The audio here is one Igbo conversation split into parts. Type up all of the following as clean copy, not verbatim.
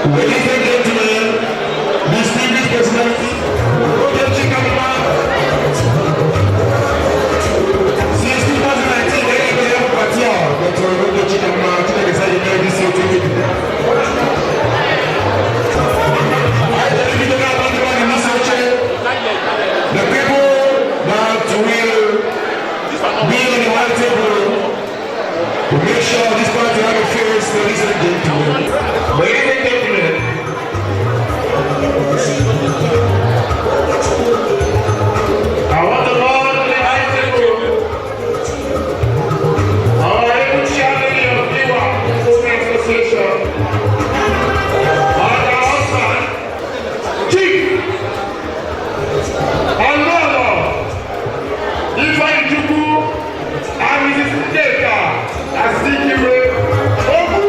Ladies and gentlemen, distinguished personality, Roger Chikampa. Since 2019, there is a party Dr. Roger Chikampa to the side of the city. I believe in the people that will be on the high table to make sure this party have a face, ladies and gentlemen. Ladies and gentlemen, I want to call on the high table our able chairman of Viva Women Association, our husband, Chief Alolo Ifeanyi Chukwu and Mrs. Deka Azikiwe Ogu.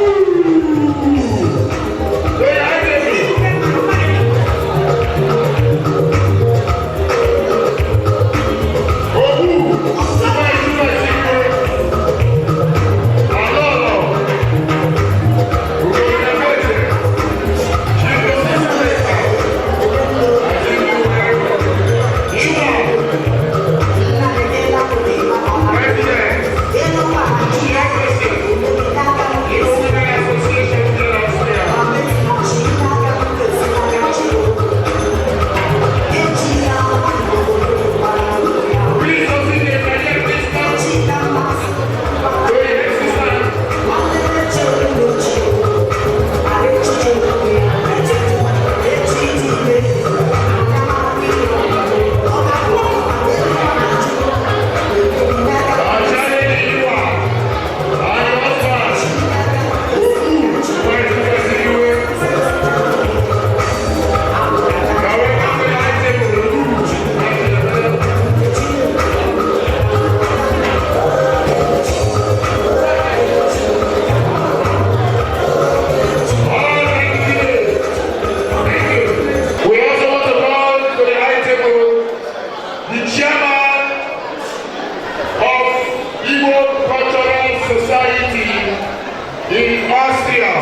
In Austria,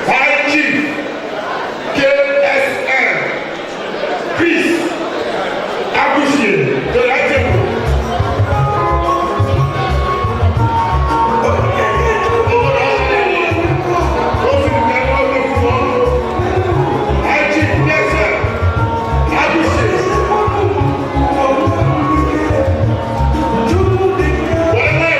High Chief KSM Chris Agushie to the table. High Chief KSM Agushie. Whatever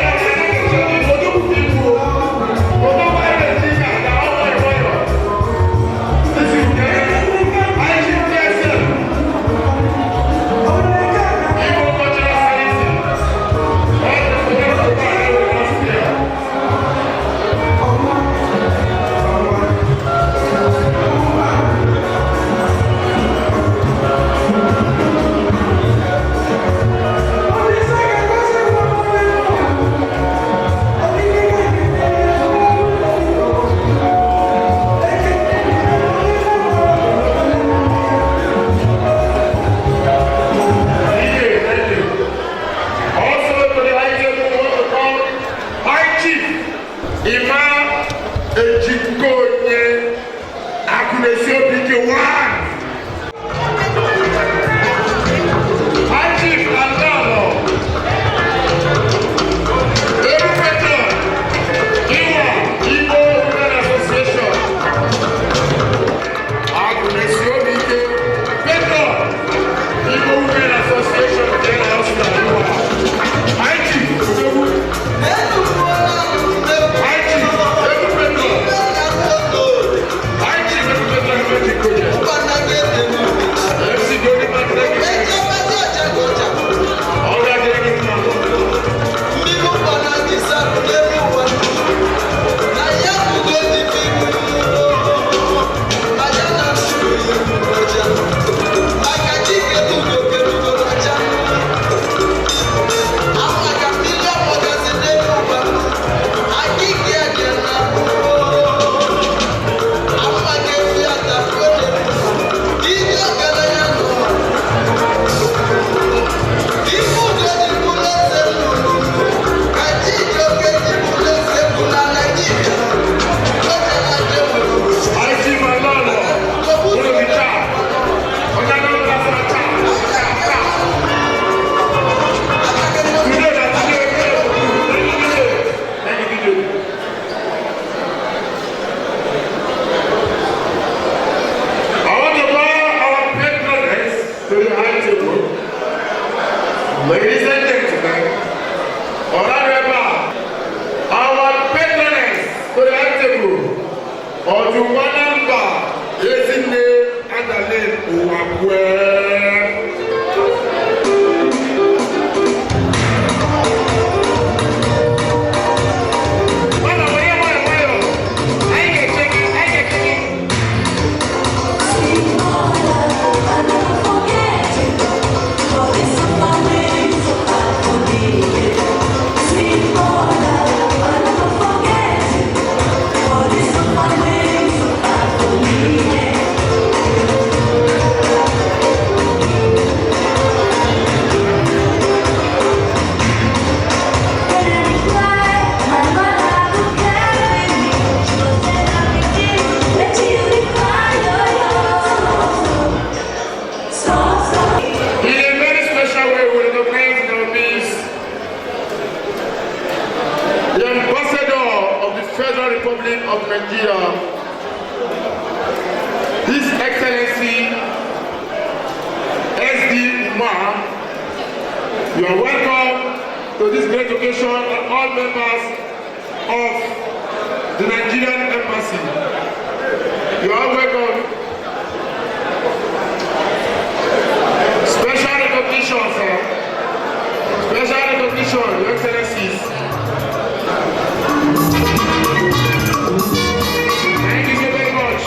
and gentlemen, honorable, our patroness to the table, or to one number, Yesinde and Alain Uwakwe. Republic of Nigeria, His Excellency SD Umar, you are welcome to this great occasion, and all members of the Nigerian Embassy. You are welcome. Special recognition, sir. Special recognition, Your Excellencies. Thank you so very much.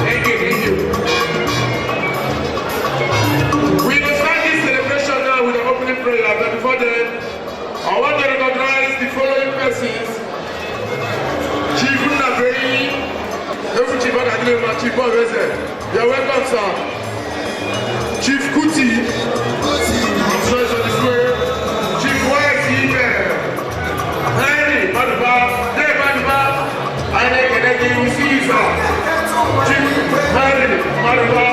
Thank you. We will start this celebration now with an opening prayer, but before then, I want to recognize the following persons. Chief Nabei, Chief Bovese. You are welcome, sir. Chief Kuti, I'm sorry for this way. Chief YC, Henry Maduba, I will see you, sir. Chief Henry Maduba,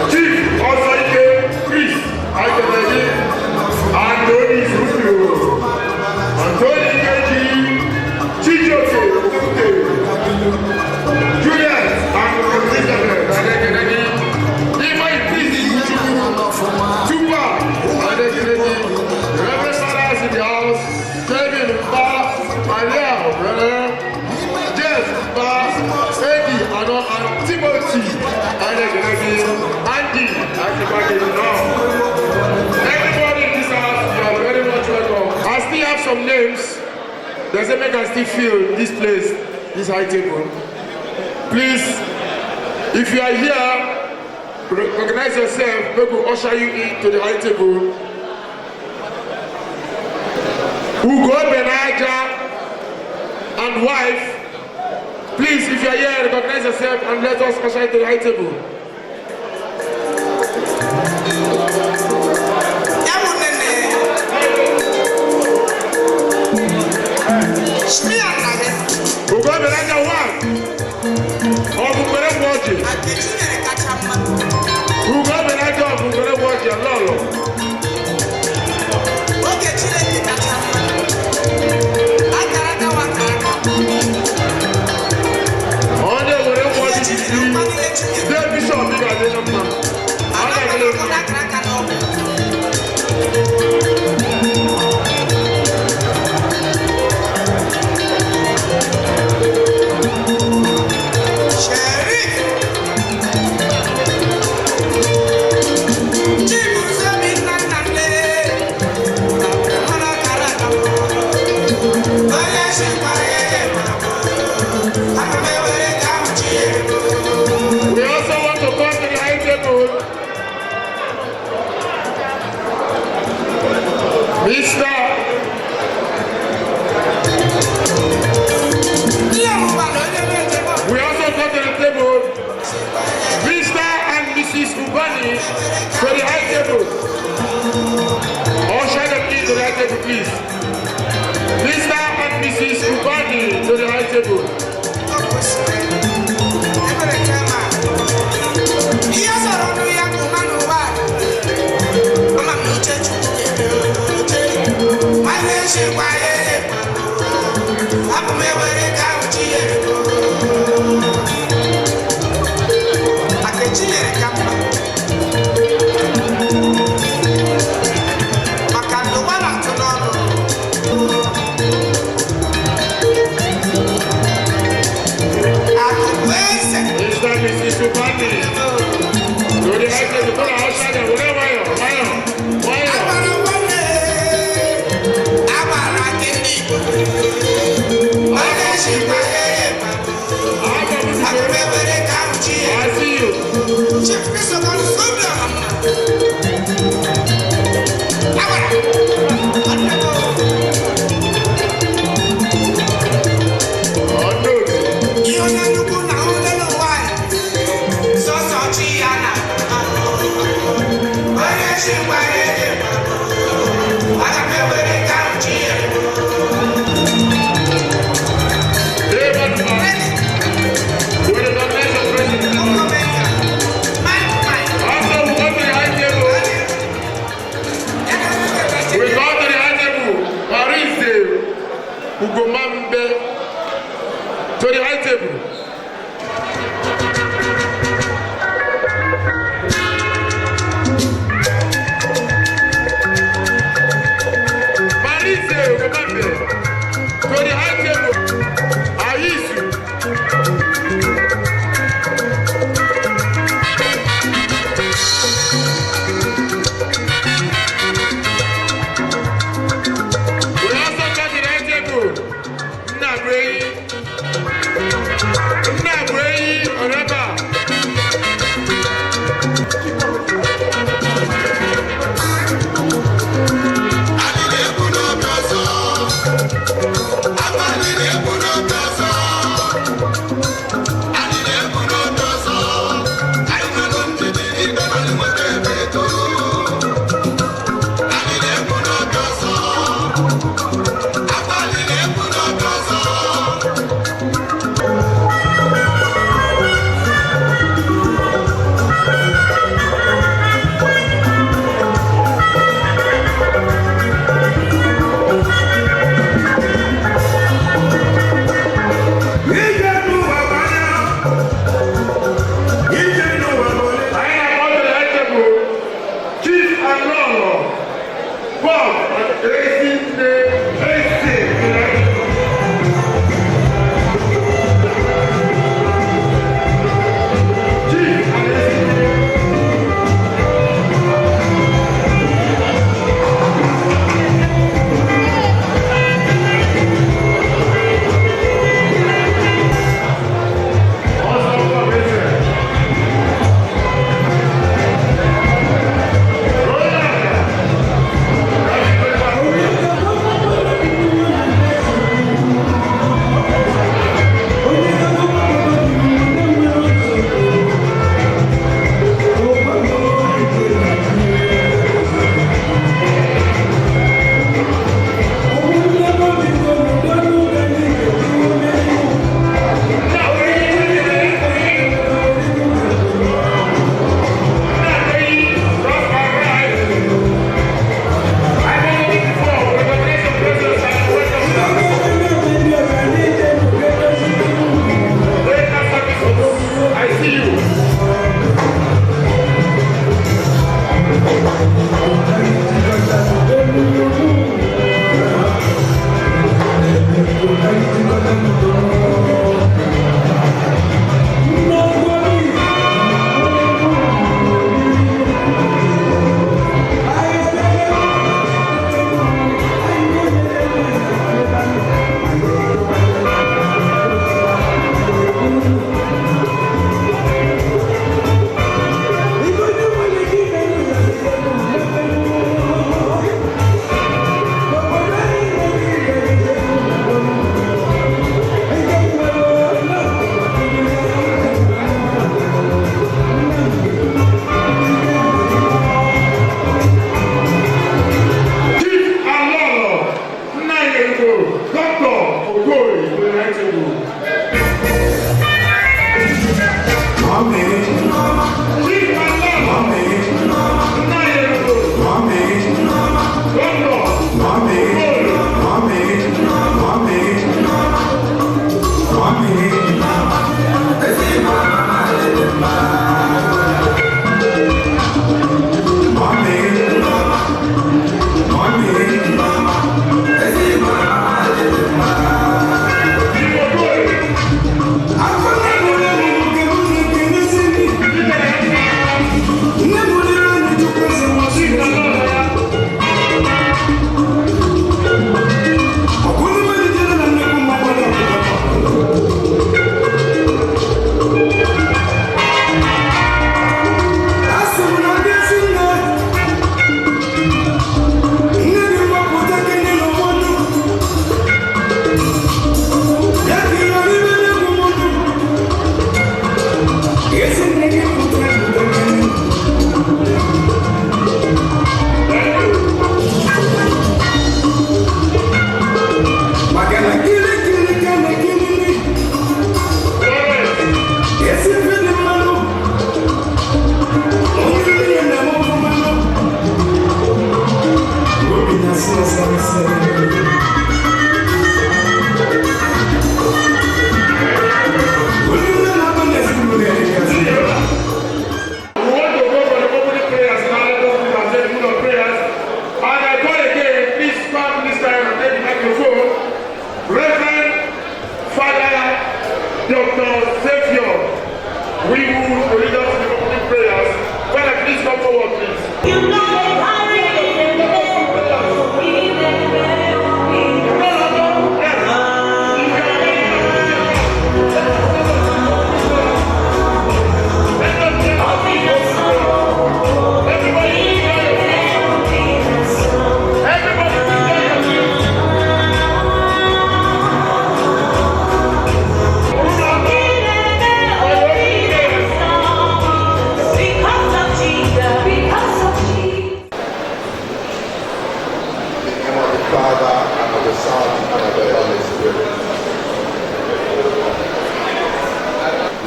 Chief Osaike, Chris, I can Anthony Zufio, Anthony Keji, Chijoke, Julius, and Elizabeth, if I please, Tupa, and Reverend Saras in the house, Kevin, Maria, brother, Jeff, Eddie, and Timothy, and Andy, everybody in this house, you are very much welcome. I still have some names. Does it make us still feel this place, this high table? Please, if you are here, recognize yourself. We will usher you into the high table. Ugo Benaja and wife, please, if you are here, recognize yourself and let us usher you to the high table. Ugo Benaja one. Ugo Benaja Ugo Benaja Lolo. Please. Mr. and Mrs. Ubani to the high table.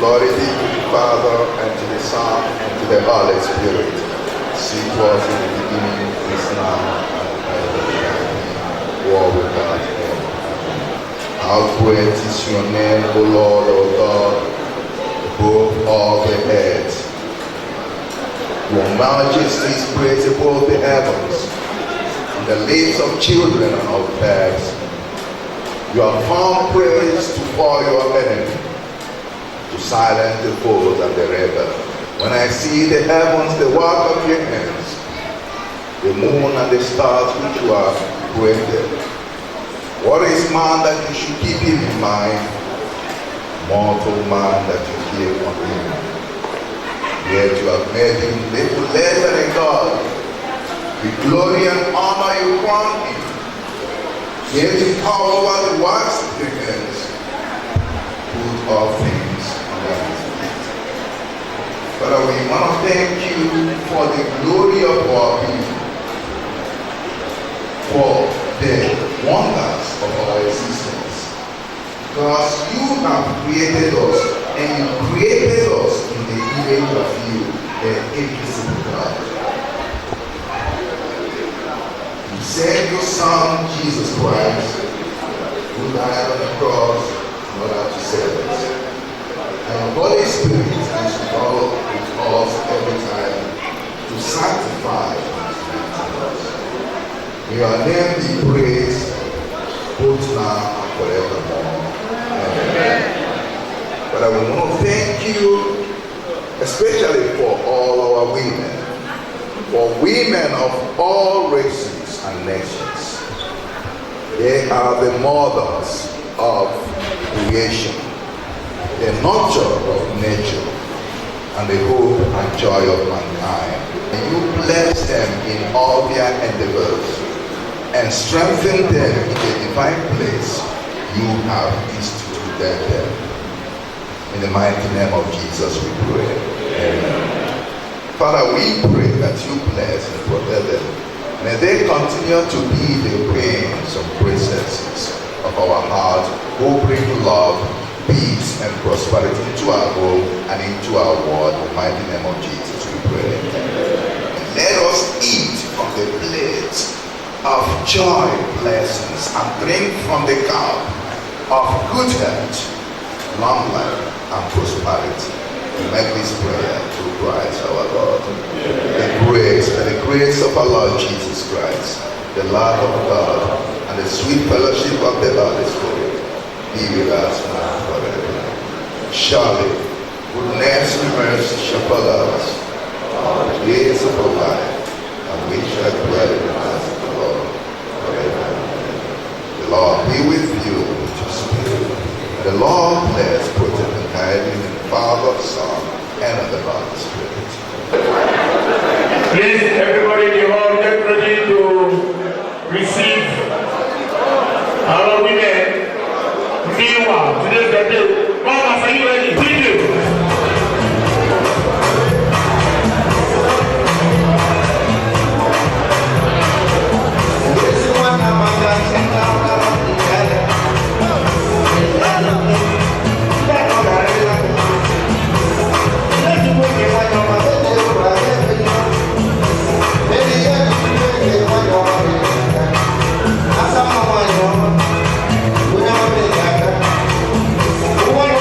Glory be to the Father, and to the Son, and to the Holy Spirit. As it was in the beginning, is now, and ever. War without end. How great is your name, O Lord, O God, above all the earth. Your majesty is great above the heavens. on the lips of children and of babes. You have found praise to for your enemy, to silence the foes and the rebel. When I see the heavens, the work of your hands, the moon and the stars which you have created, what is man that you should keep him in mind? Mortal man that you keep on him. Yet you have made him little less than a God. With glory and honor you crown him. Gave him power over the works of the hands. Put all things under his feet. Father, we want to thank you for the glory of our being, for the wonders of our existence. Because you have created us, and you created us in the image of you, the invisible God. You sent your Son, Jesus Christ, who died on the cross in order to save us. And the Holy Spirit is with us every time to sanctify us. May your name be praised both now and forevermore. Amen. But I want to thank you, especially for all our women, for women of all races and nations. They are the mothers of creation, the nurture of nature, and the hope and joy of mankind. And you bless them in all their endeavors and strengthen them in the divine place you have instituted them. In the mighty name of Jesus we pray. Amen. Father, we pray that you bless and protect them. May they continue to be the queens and princesses of our heart who bring love, peace, and prosperity into our home and into our world. In the mighty name of Jesus we pray. And let us eat from the plate of joy, blessings, and drink from the cup of good health, long life, and prosperity. We make this prayer through Christ our Lord. The grace of our Lord Jesus Christ, the love of God, and the sweet fellowship of the Holy Spirit be with us now and forever. Surely, goodness and mercy shall follow us all the days of our life, and we shall dwell in the house of the Lord forever. The Lord be with you with your spirit. And the Lord bless, protect, and guide you in the Father, Son, and of the Holy Spirit. Please, everybody in the hall, get ready to receive our women. Meanwhile, today's the day. Mama, are you ready? Thank you. One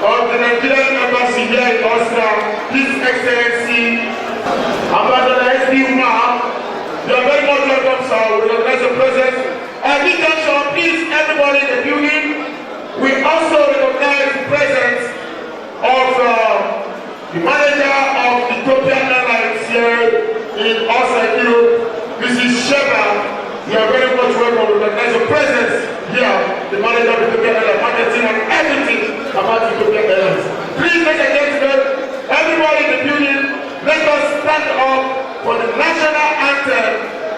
of the Nigerian Embassy here in Austria, His Excellency Ambassador S.D. Umar. You are very much welcome, sir. We recognize your presence. At this junction, please, everybody in the building, we also recognize the presence of the manager of Ethiopian Airlines here in Austria, Europe, Mrs. Sheba. You are very much welcome. We recognize your presence here, the manager of Ethiopian Airlines, marketing and everything about Ethiopian Airlines. Please, ladies and gentlemen, everybody in the building, let us stand up for the national anthem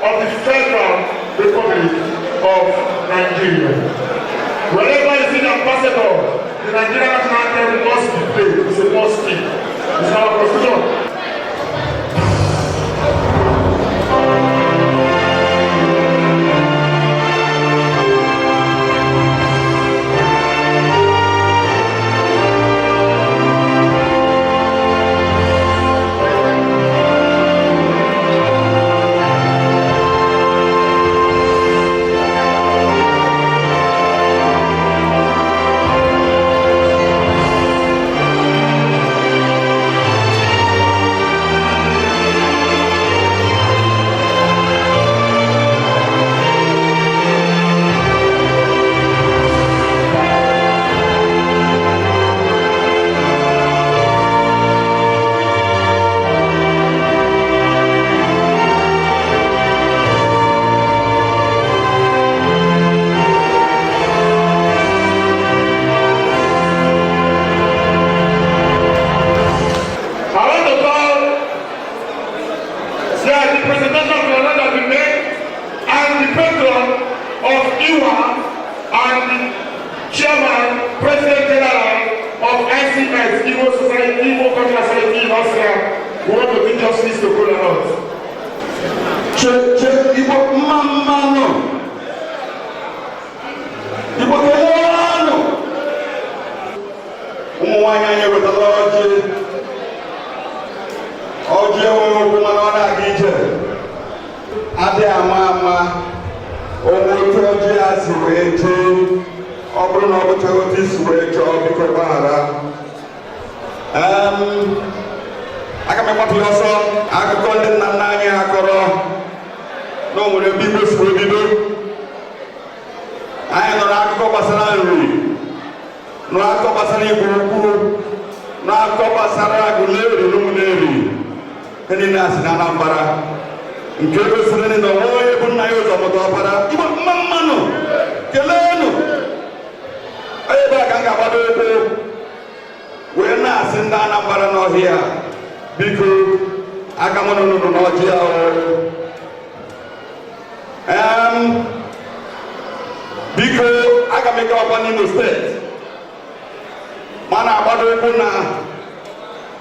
of the Federal Republic of Nigeria. Wherever you see the ambassador, the Nigerian national anthem must be played. It's a must thing. It's our constitution.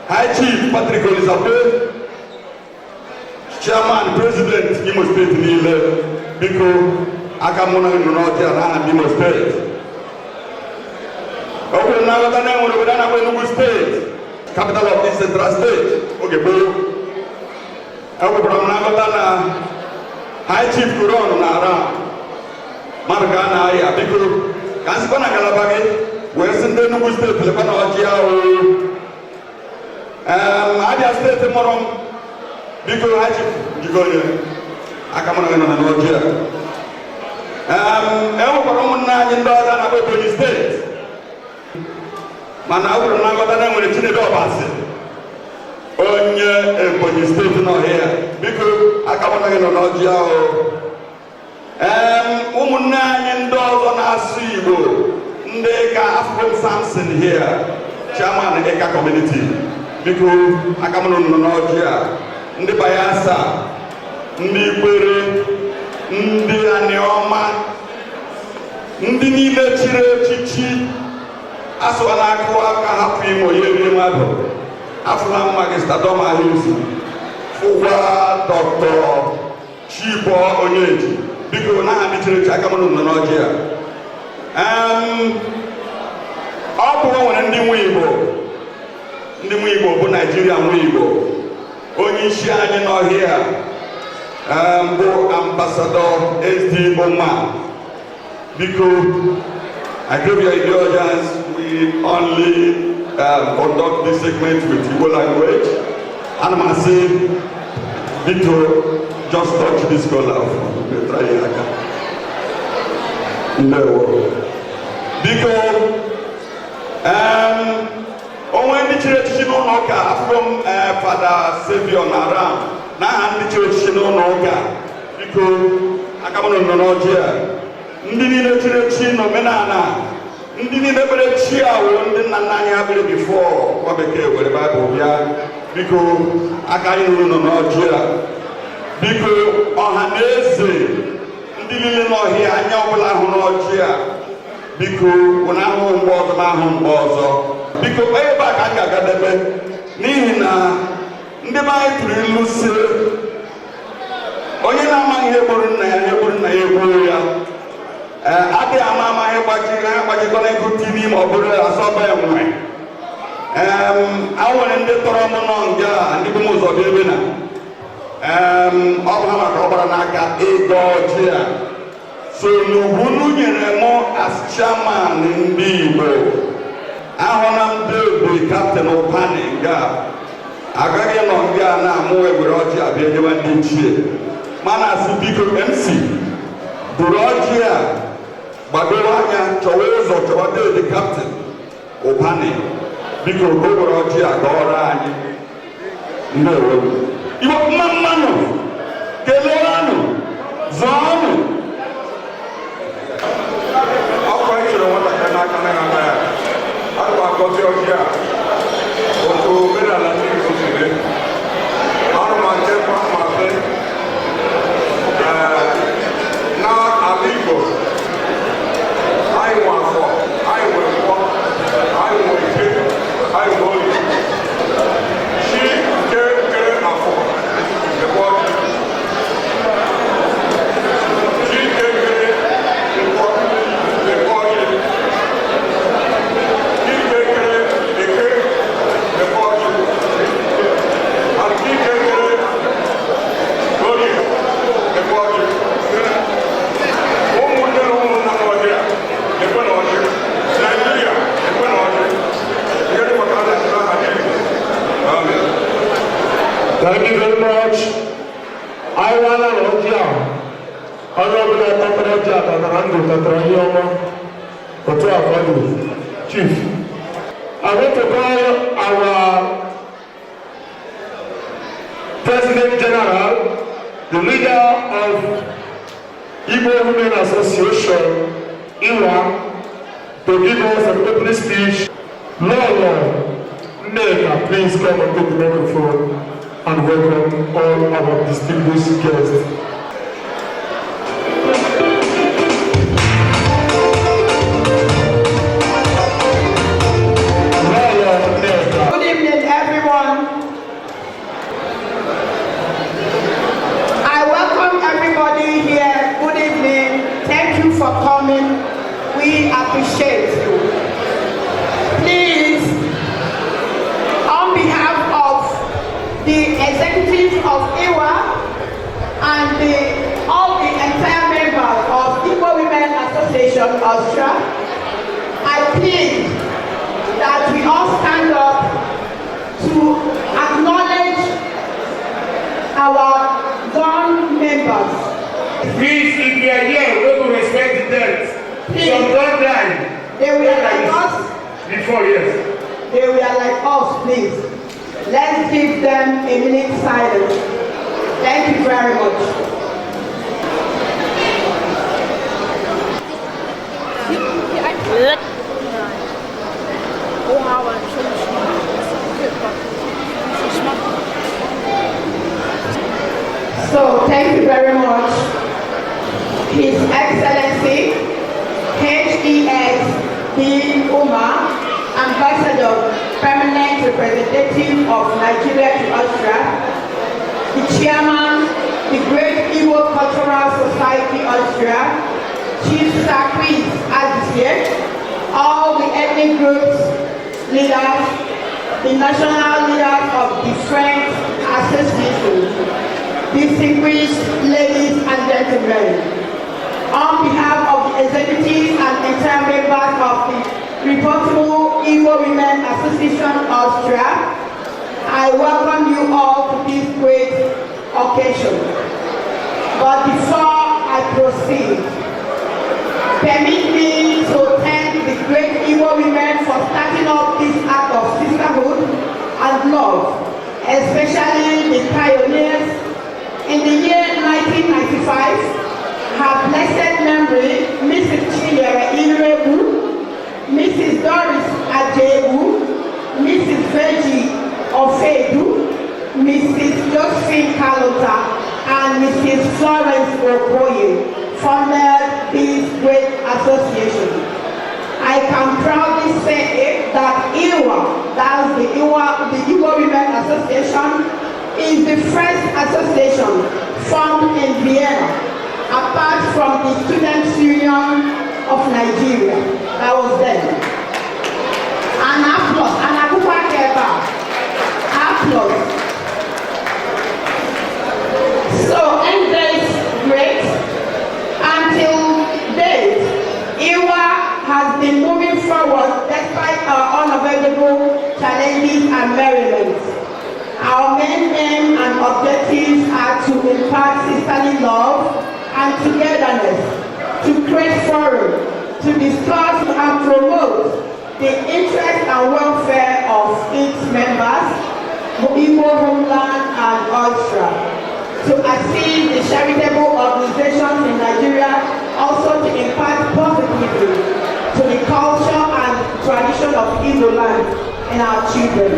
High Chief Patrick Olisape, Chairman, President, Imo State Nile, Biko, Akamona Nonotia, and Imo State. Okay, now the name of the Enugu State, capital of this Central State. Okay, boo. Okay, from Nagatana, High Chief Kuron Nara, Margana, Biko, Kansipana Galabagi, Western Enugu State, Lebanon, Abia State Morom, Biko High Chief Gigonia, Akamona Nonotia. Ewokoromuna Yindoza na Ebonyi State. Mana awuru na ngota nwere Chinedu Obasi. Onye Ebonyi State no here. Biko akamona gị n'ọjị ahụ. Ụmụnne anyị ndị ọzọ na-asụ Igbo, ndị ka African Samson here, Chairman Eka Community. Biko akamona n'ọjị a. Ndị Bayelsa, ndị Ikwere, ndị Anioma, ndị niile chiri echichi asụla akụ aka hapụ Imo ya eri mmadụ afụla Magista Doma Hills fụkwa Dr. Chibo Onyeji. Biko na ha ndị chiri echichi aka mụrụ n'ọjị a. Ọ bụ nwere ndị nwe Igbo bụ Nigeria nwe Igbo. Onye isi anyị n'ọhịa bụ Ambassador SD Umar. Biko, I give you indulgence. we only conduct this segment with Igbo language. And I say, Vito, just touch this color. No. Because when the church no from Father Savior Naram, now the church no because I come on Nogia. Ndini the church no menana. Ndini never cheer when the Nanya before what became with the Bible. Because I can't no Nogia. Because on Hanese, Ndini no here, I know Nogia. Because when I home was my home was because way back I got the Nina, Ndema to Lucy. Onye na ama ihe gburu nna ya gburu nna ya egburu ya adị ama ihe gbajikọrọ ego TV ma ọ bụrụ asọba enwe awere ndị tọrọ m nọ nga ndị bụ m ụzọ dị ebe na ọ bụ ha maka ọ gbara n'aka ego ọjị a so n'ugwu nyere m as chairman ndị Igbo ahụ na m debe Captain Ụpani nga agaghị nọ nga na-amụ egwere ọjị abịa nyewa ndị ichie mana si biko MC buru ọjị a gbadoro anya chọwa ụzọ chọwa dị Captain Ụpani biko gobere ọjị a gọọrọ anyị ndewo Igbo mmanụ kelee anụ zọọ ọnụ ọkwa ịchọrọ nwatakịrị n'aka na ya aga m akọzi ọjị a otu omenala ndị Igbo si dị ọrụ ma nchekwa ma fe na ala Igbo anyị nwe afọ anyị nwe nkwọ anyị nwe ike anyị nwe oyi chi nke kere afọ nke ọjị chi nke kere nkwọ nke ọjị chi nke kere eke nke ọjị and chi nke kere oyi nke ọjị ụmụnne na ụmụnna n'ọjị a ekwe na ọjị Nigeria ekwe na ọjị ihe dị maka ala ndị aha dị Amen. Thank you very much. I want to know you. I know that Tatara Jata Randu Tatara Yoma Kotua Kodu Chief. I want to call our President General, the leader of Igbo Women Association, IWA, to give us an opening speech. Lolo Neka, please come and take the microphone and welcome all our distinguished guests. Good evening, everyone. I welcome everybody here. Good evening. Thank you for coming. We appreciate you. Please, on behalf of the executive of IWA and all the entire members of Igbo Women Association Austria, I plead that we all stand up to acknowledge our gone members. Please, if you are here, we will respect the dead. Some don't die. They were like us. Before, yes. They were like us, please. Let's give them a minute silence. Thank you very much. So, thank you very much. His Excellency, H.E.S. B. Umar, Ambassador, Permanent Representative of Nigeria to Austria, the Chairman, the Great Igbo Cultural Society Austria, Chief Sakris Azisie, all the ethnic groups, leaders, the national leaders of different associations, distinguished ladies and gentlemen, on behalf of the executive and entire members of the Reportable Igbo Women Association Austria, I welcome you all to this great occasion. But before I proceed, permit me to thank the great Igbo women for starting up this act of sisterhood and love, especially the pioneers. In the year 1995, her blessed memory, Mrs. Chinyere Irebu, Mrs. Doris Ajebu, Mrs. Virgie Ofedu, Mrs. Josephine Kalota, and Mrs. Florence Okoye founded this great association. I can proudly say that IWA, that's the Igbo Women Association, is the first association formed in Vienna, apart from the Students' Union of Nigeria. That was then. An applause, an applause. So, and this great, until date, IWA has been moving forward despite our unavoidable challenges and merriments. Our main aim and objectives are to impart sisterly love and togetherness, to create forum, to discuss and promote the interest and welfare of its members, Igbo homeland and Austria, to assist the charitable organizations in Nigeria, also to impart positively to the culture and tradition of Igbo land in our children.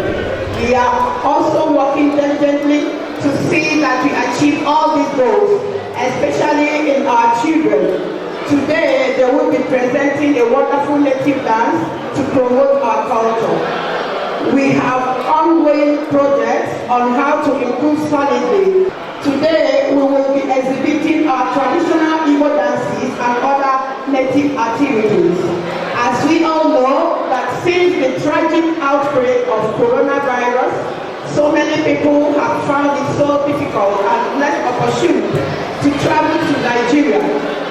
We are also working diligently to see that we achieve all these goals, especially in our children. Today, they will be presenting a wonderful native dance to promote our culture. We have ongoing projects on how to improve solidly. Today, we will be exhibiting our traditional Igbo dances and other native activities. As we all know that since the tragic outbreak of coronavirus, so many people have found it so difficult and less opportune to travel to Nigeria.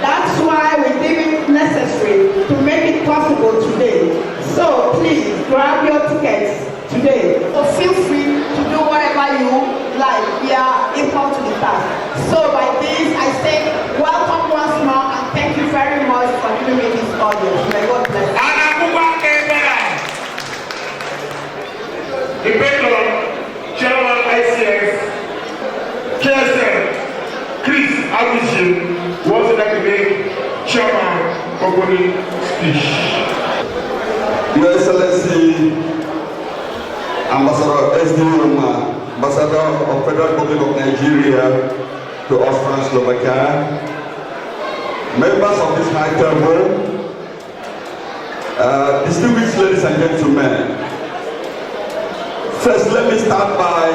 That's why we deem it necessary to make it possible today. So please grab your tickets today. So feel free to do whatever you like. We are equal to the task. So by this, I say welcome once more and thank you very much for giving me this audience. May God bless you. The patron, Chairman ICF, KSM, Chris Abishin, was like to make Chairman opening speech. Your Excellency, Ambassador SD Roma, Ambassador of Federal Republic of Nigeria to Austria and Slovakia, members of this high table, distinguished ladies and gentlemen. First, let me start by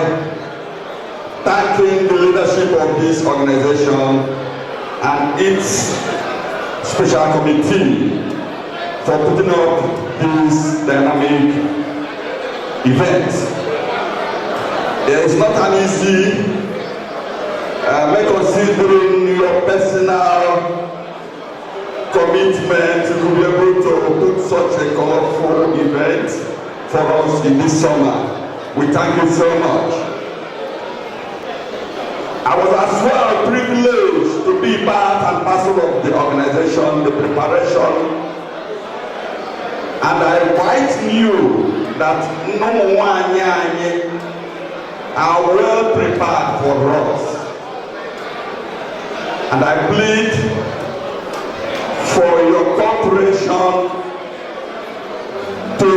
thanking the leadership of this organization and its special committee for putting up this dynamic event. It's not an easy, considering your personal commitment to be able to put such a colorful event for us in this summer. We thank you so much. I was as well privileged to be part and parcel of the organization, the preparation, and I quite knew that no one are well prepared for us. And I plead for your cooperation to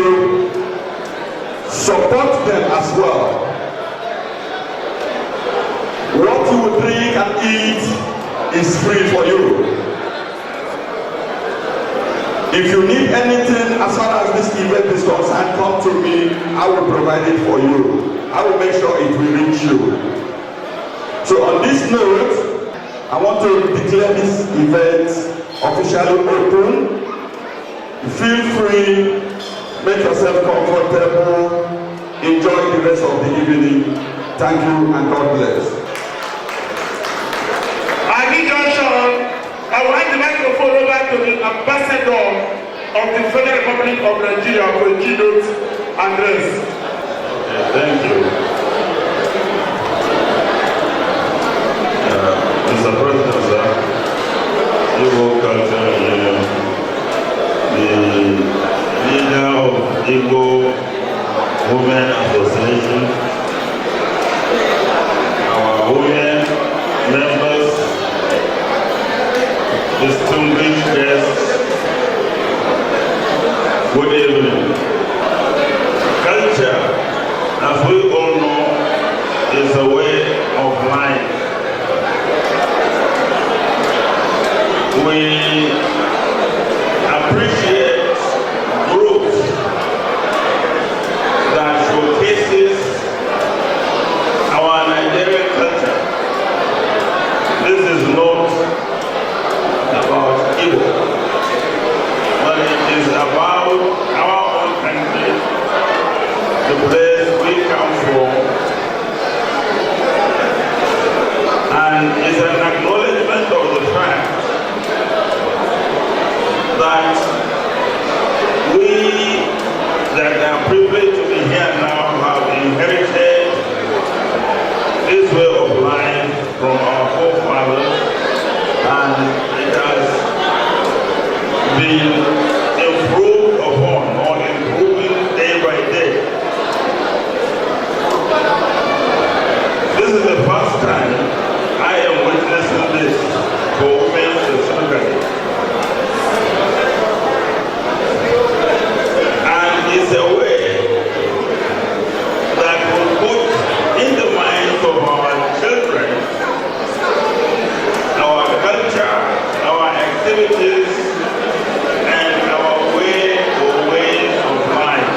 support them as well. What you will drink and eat is free for you. If you need anything as far as this event is concerned, come to me. I will provide it for you. I will make sure it will reach you. So on this note, I want to declare this event officially open. Feel free, make yourself comfortable, enjoy the rest of the evening. Thank you and God bless. Junction, I would like the microphone over to the ambassador of the Federal Republic of Nigeria for a keynote address. Okay, thank you. Mr. President, sir, Igbo Cultural Union, the leader of Igbo Women Association, our women members, distinguished guests, good evening. Culture, as we all know, is a way of life. We appreciate groups that showcases our Nigerian culture. This is not about Igbo, but it is about our own country, the place we come from, and it's an acknowledgement of the fact that we that are privileged to be here now have inherited this way of life from our forefathers, and it has been improved upon or improving day by day. This is the first time I am witnessing this for women specifically. And it's a way that will put in the minds of our children our culture, our activities, and our ways of life.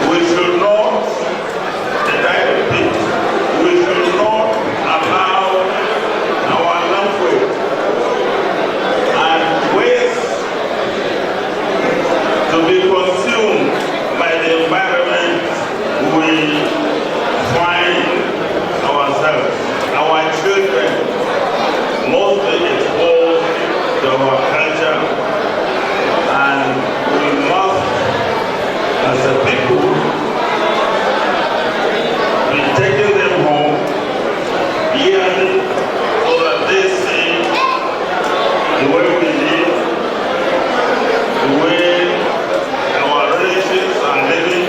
We should not, and I repeat, we should not allow our language and ways to be consumed by the environment we find ourselves. Our children mostly exposed to our culture, and we must, as a people, be taking them home yearly so that they see the way we live, the way our relations are living,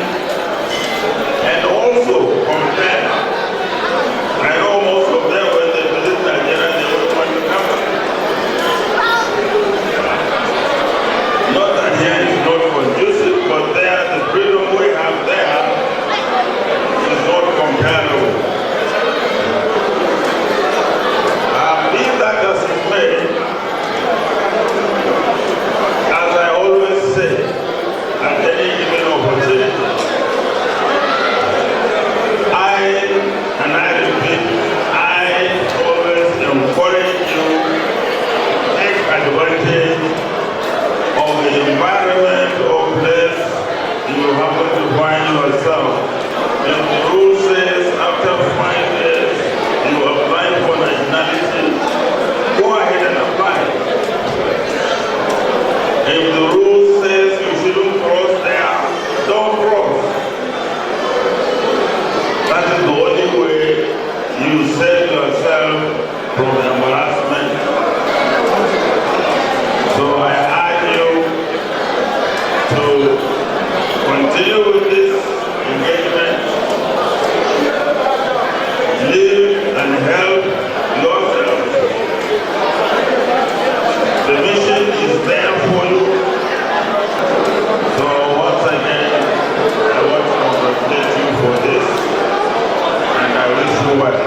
and also compare. I know most of them, when they visit Nigeria, they would want to come. Not that here is not conducive, but there, the freedom we have there is not comparable. Be that as it may, as I always say, at any given opportunity, I repeat, I always encourage you to take advantage of the environment or place you happen to find yourself. If the rule says after 5 years you apply for nationality, go ahead and apply. If the rule says you shouldn't cross there, don't cross. That is the only way you save yourself from embarrassment. So I urge you to continue with this engagement, live and help yourself. The mission is there for you. So once again, I want to congratulate you for this, and I wish you well.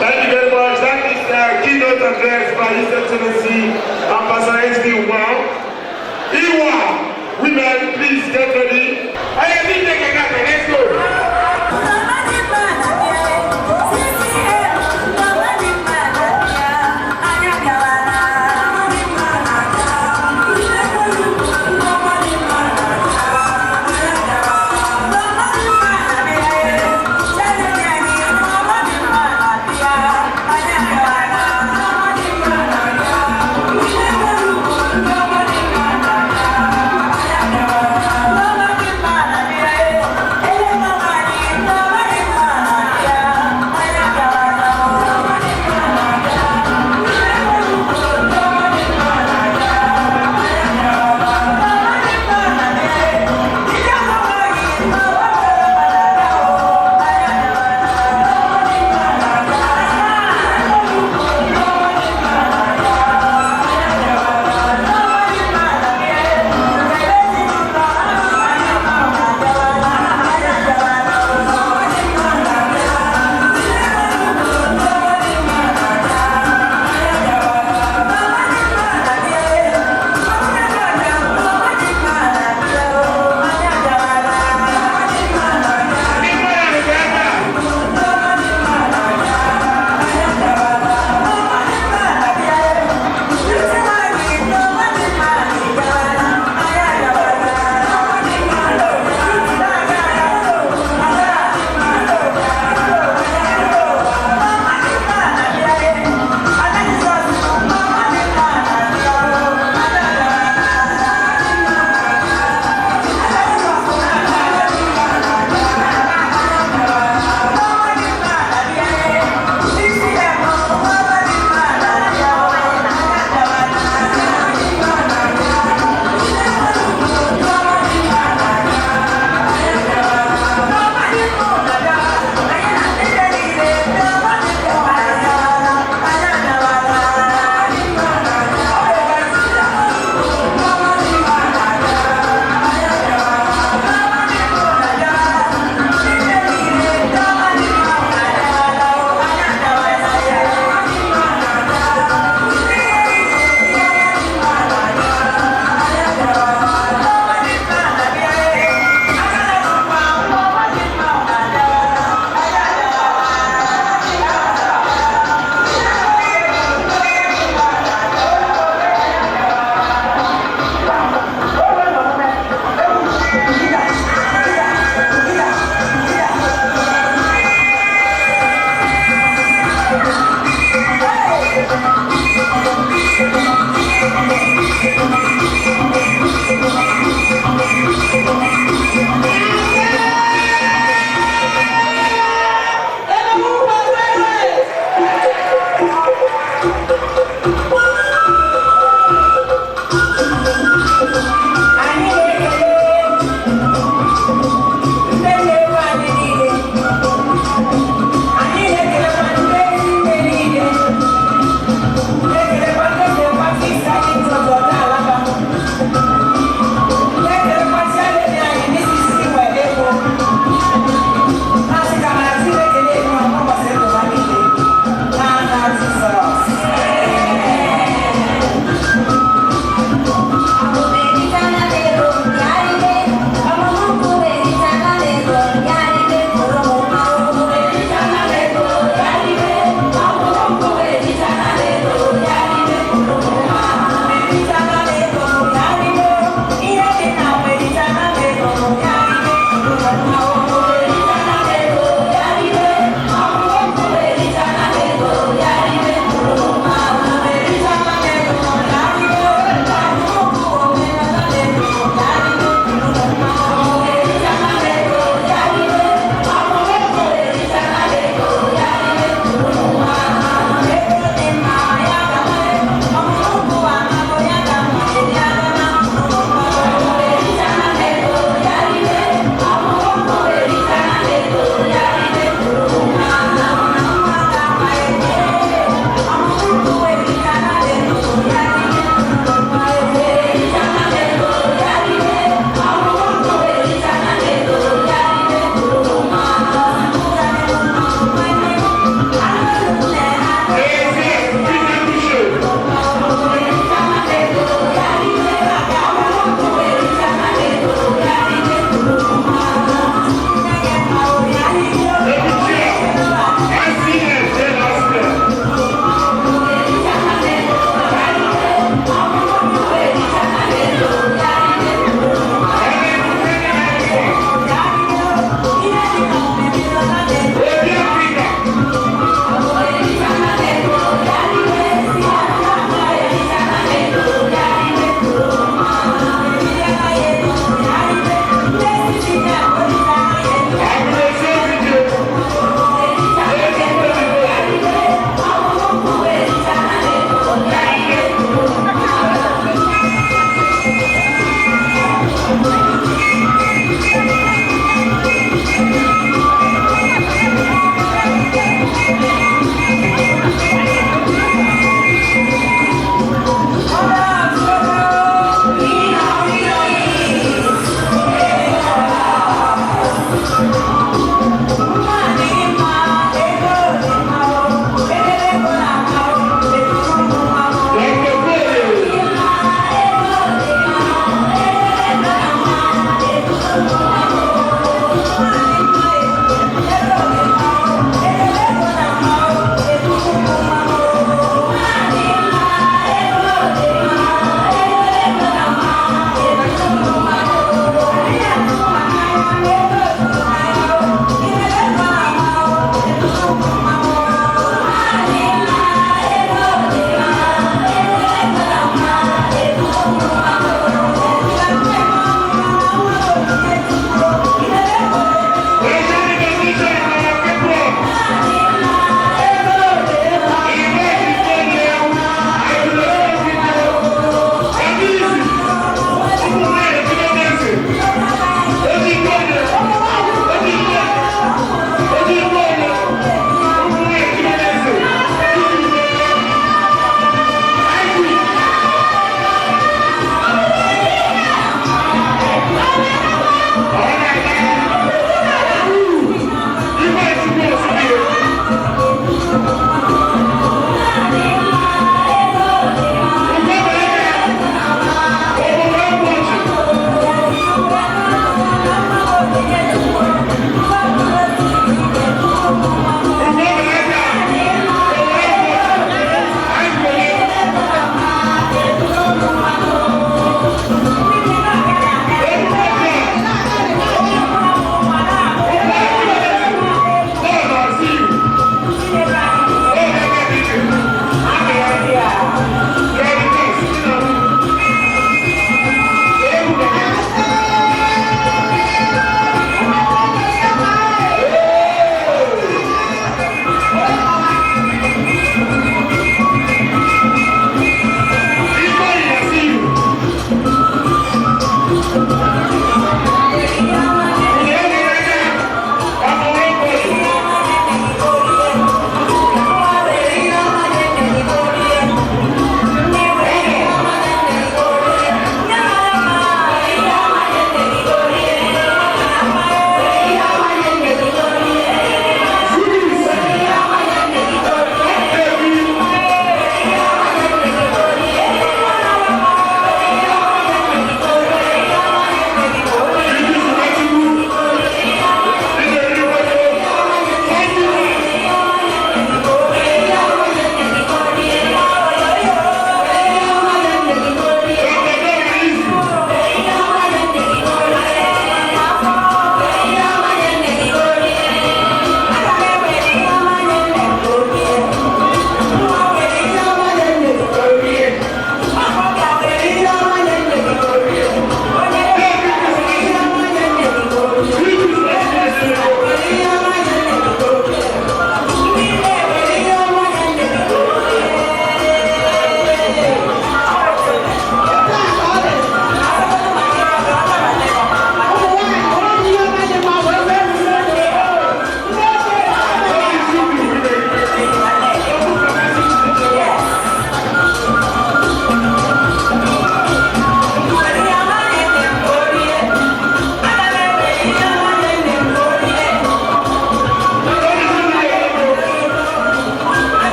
Thank you very much. That is the keynote address by His Excellency Ambassador S.B. Wow. Iwa, women, please get ready. Hey, let's go. Yeah.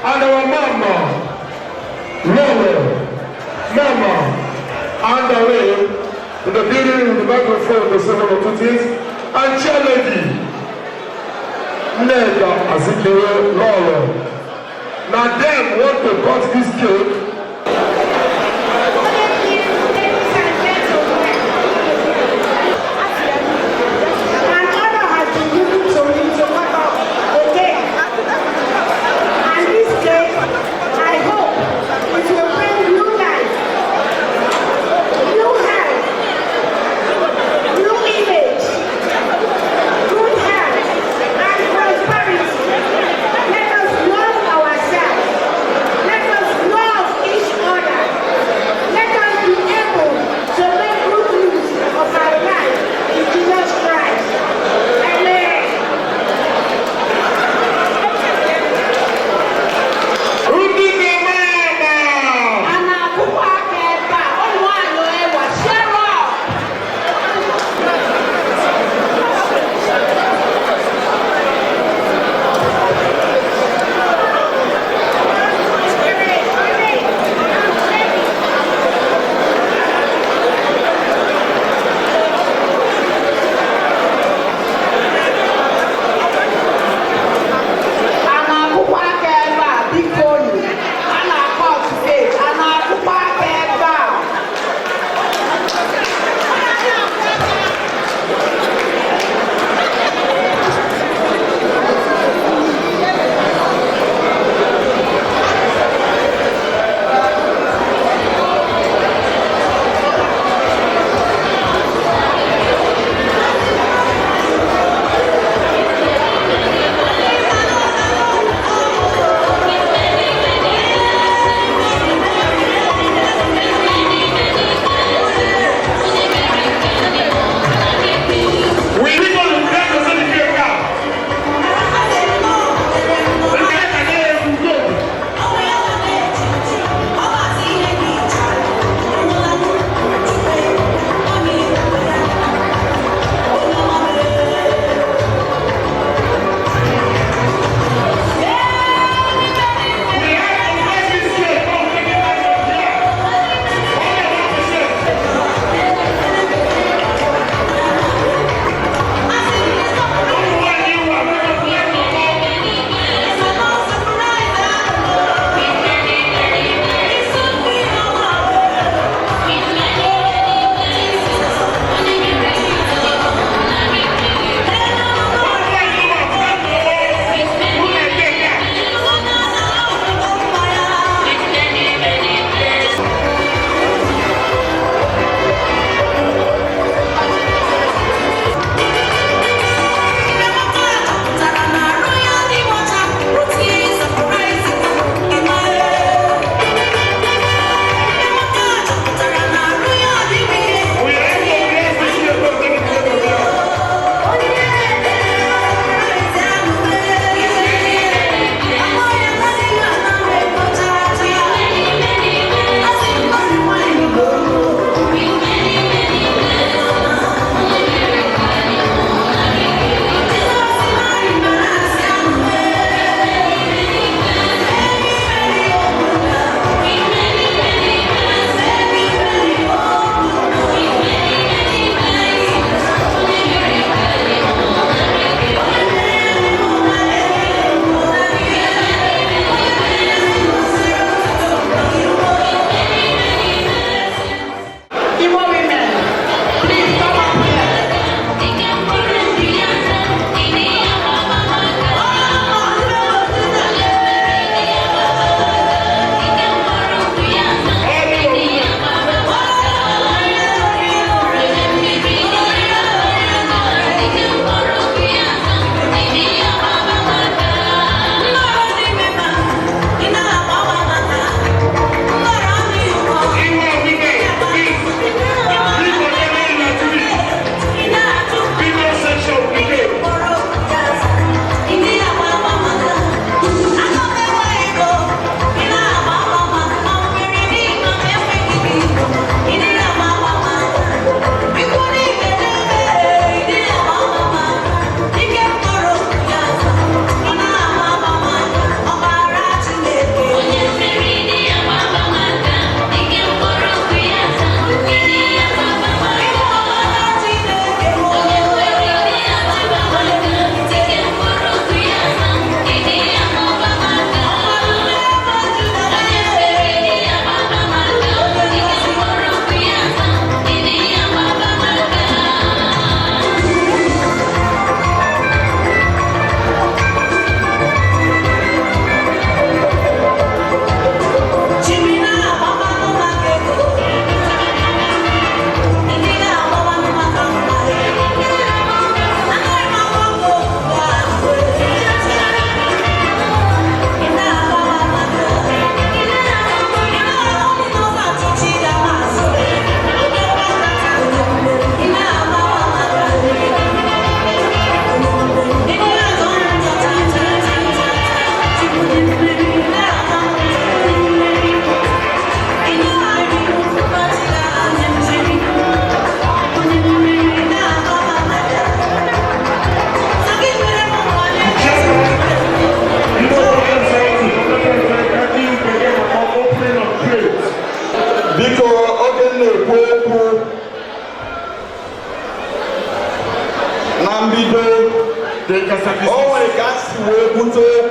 And our mama, Laura, mama, on the way to the building with the microphone, the several duties, and chair lady, Neda Azikere Laura. Now them want to cut this cake. Let us love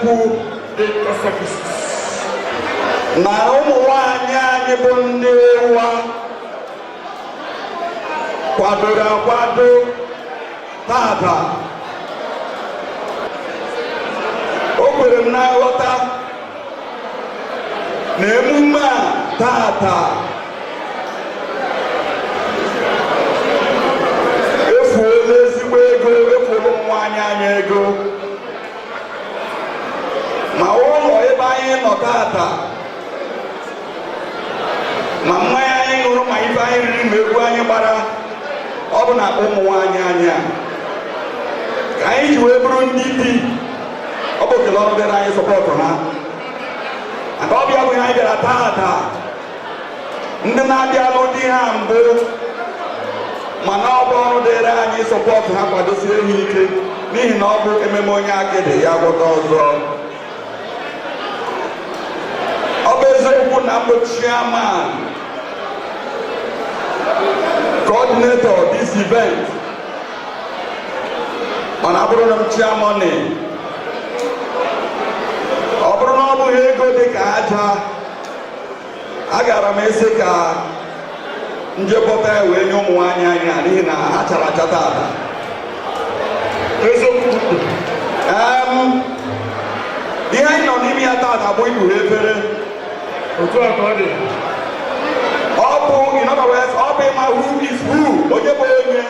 ekwu the Kasakists. na ụmụ nwanyị anyị bụ ndị ụwa kwadoro akwado tata. O kwere m na nghọta na emume a tata efuola ezigbo ego, efuola ụmụ nwanyị anyị ego, ma ụlọ ebe anyị nọ tata, ma mmanya anyị ṅụrụ, ma ife anyị riri, ma egwu anyị gbara, ọ bụ na ụmụ nwanyị anyị a ka anyị ji wee bụrụ ndị di. Ọ bụ okele ọrụ dịrị anyị sọpọtụ ha. Aka ọbịa bụ ihe anyị bịara tata, ndị na-abịalụ di ha mbụ, mana ọ bụ ọrụ dịrị anyị sọpọtụ ha, kwadosie ha ike, n'ihi na ọ bụ ememe onye akịdị ya gwọta ọzọ. Ọ bụ eziokwu na mbụ chairman, coordinator of this event, mana abụrụ na m chairman, ọ bụrụ na ọ bụghị ego dị ka aja, agara m esi ka njebọta ya wee nye ụmụ nwanyị anyị a, n'ihi na ha chara acha tata. Ihe anyị nọ n'ime ya tata bụ ikpughe efere. Otu a ka ọ dị. Ọ bụ, in other words, ọ bụ ịma who is who, onye bụ onye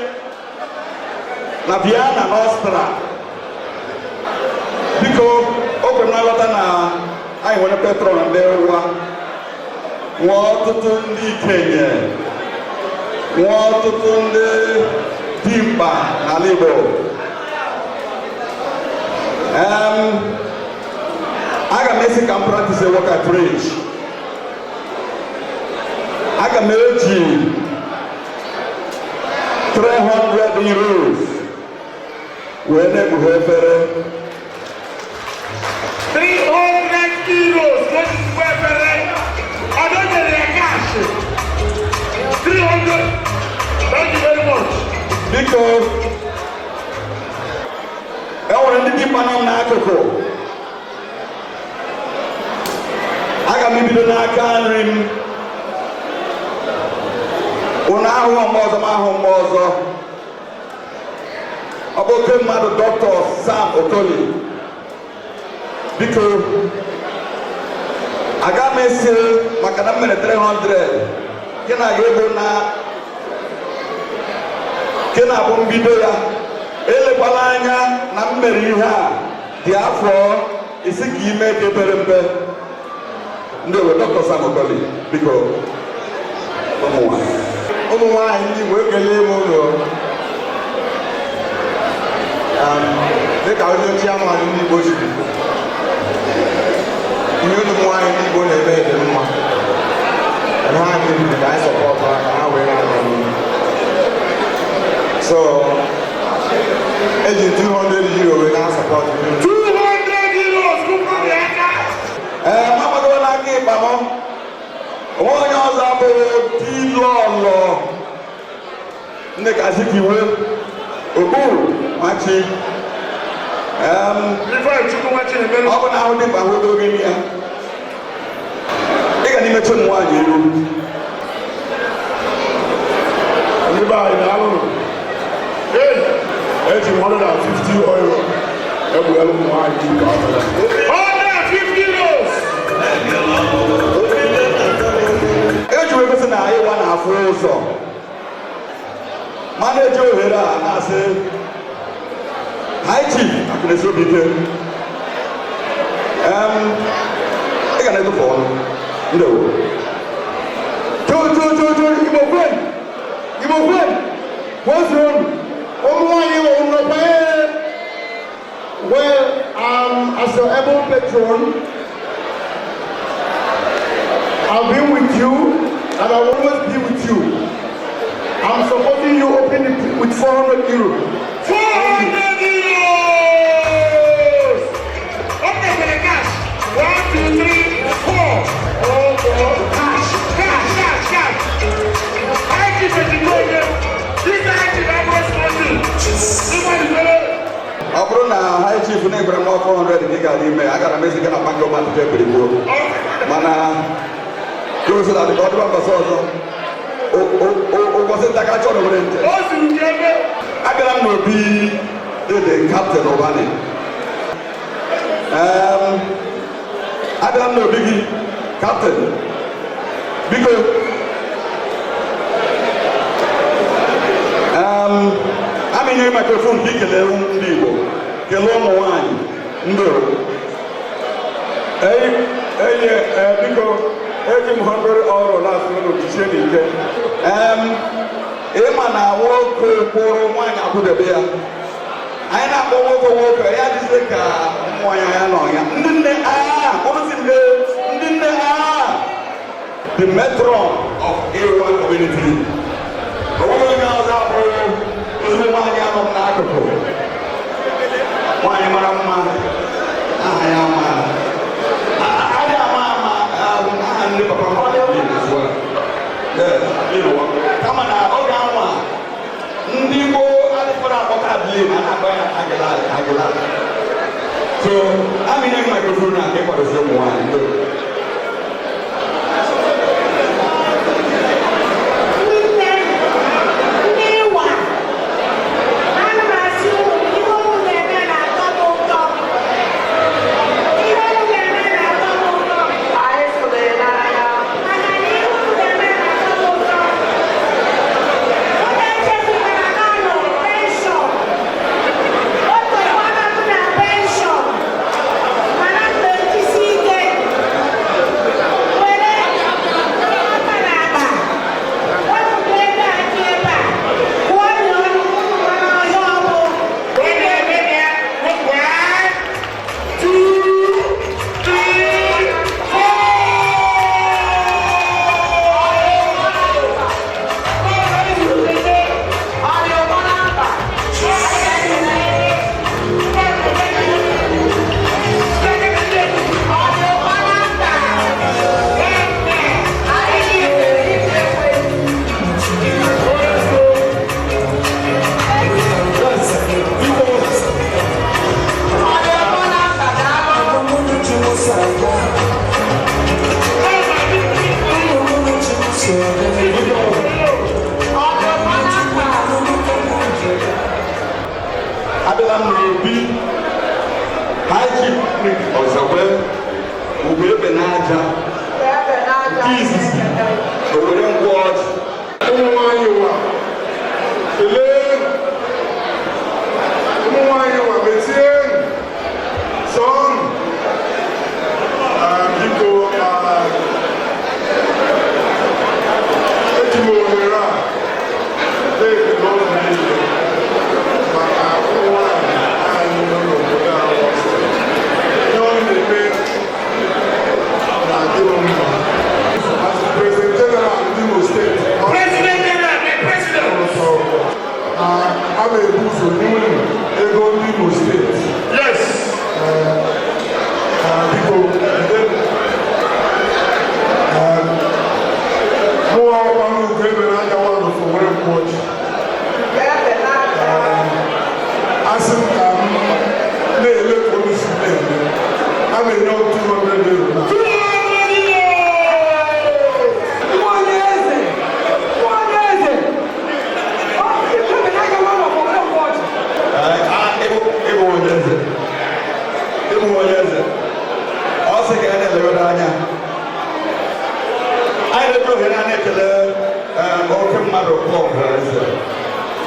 na Vienna na Austria. Biko, o kwere na nghọta na anyị nwere petrol na ndị ụwa, nwee ọtụtụ ndị ikenye, nwee ọtụtụ ndị dimkpa n'ala Igbo. Aga m esi ka m practice what I preach. Aga m eji 300 euros wee na-ekpughe efere. 300 euros go to efere. I don't get their cash. 300. Thank you very much. Biko, e nwere ndị dimkpa nọ n'akụkụ. Aga m ebido n'aka nri m. Unu ahụhụ mgbe ọzọ, m ahụ mgbe ọzọ. Ọ bụ oke mmadụ Dr. Sam Okoli. Biko, aga m esi maka na m mere 300 nke na ga-ego na nke na-abụ mbido ya. Elekwala anya na m mere ihe a dị afọ isi ka ime ka ebere mbe. Ndị owe Dr. Sam Okoli, biko, ụmụ nwaanyị ndị Igbo ekele m ụlọ dịka onye chairman ndị Igbo siri ihe ụmụ nwaanyị ndị Igbo na-eme dị mma, ha anyị ka anyị sọpọtụ ha wee na-aga n'ihu. So eji 200 euro wee na-asọpọtụ 200 euros kụpụrụ ya aka. Mamadowo n'aka ịkpa m, onye ọzọ abụghị di lọlọ ndị kasị ka iwe okpuru machi. Ọ bụ na ahụ dị mkpa hụdo gị ya, ị ga n'imechi ụmụ nwaanyị elu. Ndị be anyị na-alụrụ. Eji 150 euro egbuelu ụmụ nwaanyị ka ọ tara. 150 euros. Eji wee gosi na anyị gwa na-afụ ụzọ, ma na-eji ohere a na-asị Haiti akụnesi obi ike. Ị ga na-edofe ọnụ ndị owo Igbo kwen kwezuru ụmụ nwaanyị nnọkwa. Well, as your able patron, I've been with you and I will always be with you. I'm supporting you open it with 400 euros. 400 euros! Okay, for the cash. 1, 2, 3, 4. Oh, cash. I keep it in the this is actually my first money. ọ bụrụ na high chief na-ekwere m 400 ka ị gara ime agara m ezi gị na bankomat jebiri gboo mana gosila dị ka ọ dịba mbọsị ọzọ ụbọchị nta ka a chọrọ nwere nje agara m n'obi dede kaptịn ụbani abịara m n'obi gị kaptịn biko amịnye mikrofon ka ikele ndị Igbo kelee ụmụ nwaanyị ndị biko eji m 100 ọrụ na-asụ n'obichie n'ike ịma na nwoke kwụrụ nwaanyị akwụdebe ya anyị na-akpọ nwoke ya dịzie ka mmụọ ya nọ ya ndị nne kpọrụzi ndị nne the matron of Iwa community onye onye ọzọ abụrụ ezigbo nwaanyị anọ m n'akụkụ nwaanyị mara mma aha ya ama adị ama aha ndị papa kama na oge anwa ndị gboo adịfọrọ akpọta bie na na-agba ya agịla so amịnye microphone na nke kwadozi ụmụ nwaanyị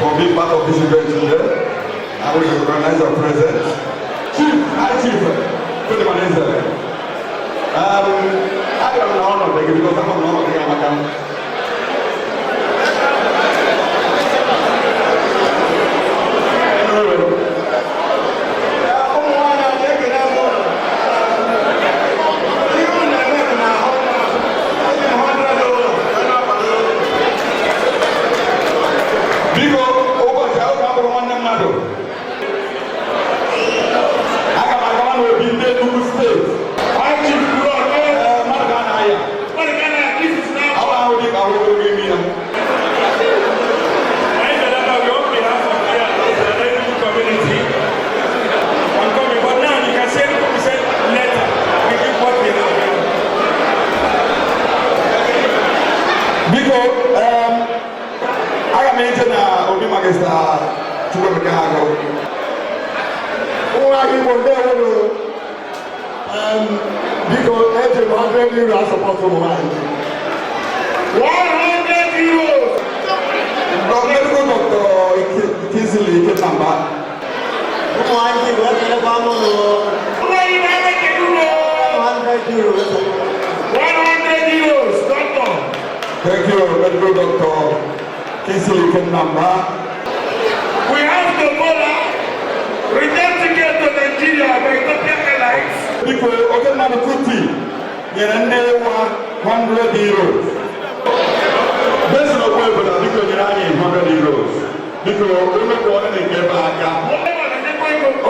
for being part of this event today. I will recognize your presence. Chief, High Chief, put him on his I don't know because I'm not going to come. Because every 100 euros support from one. 100 euros. Medical doctor Kingsley Iketamba. 100 euros. 100 euros, doctor. Thank you, medical doctor Kingsley Iketamba. We have to Ebola. Return ticket to Nigeria by Ethiopian Airlines. Because okay, man, Kuti, you're 100 euros. Based on the way, but because you're 100 euros. Because we're not going to get back.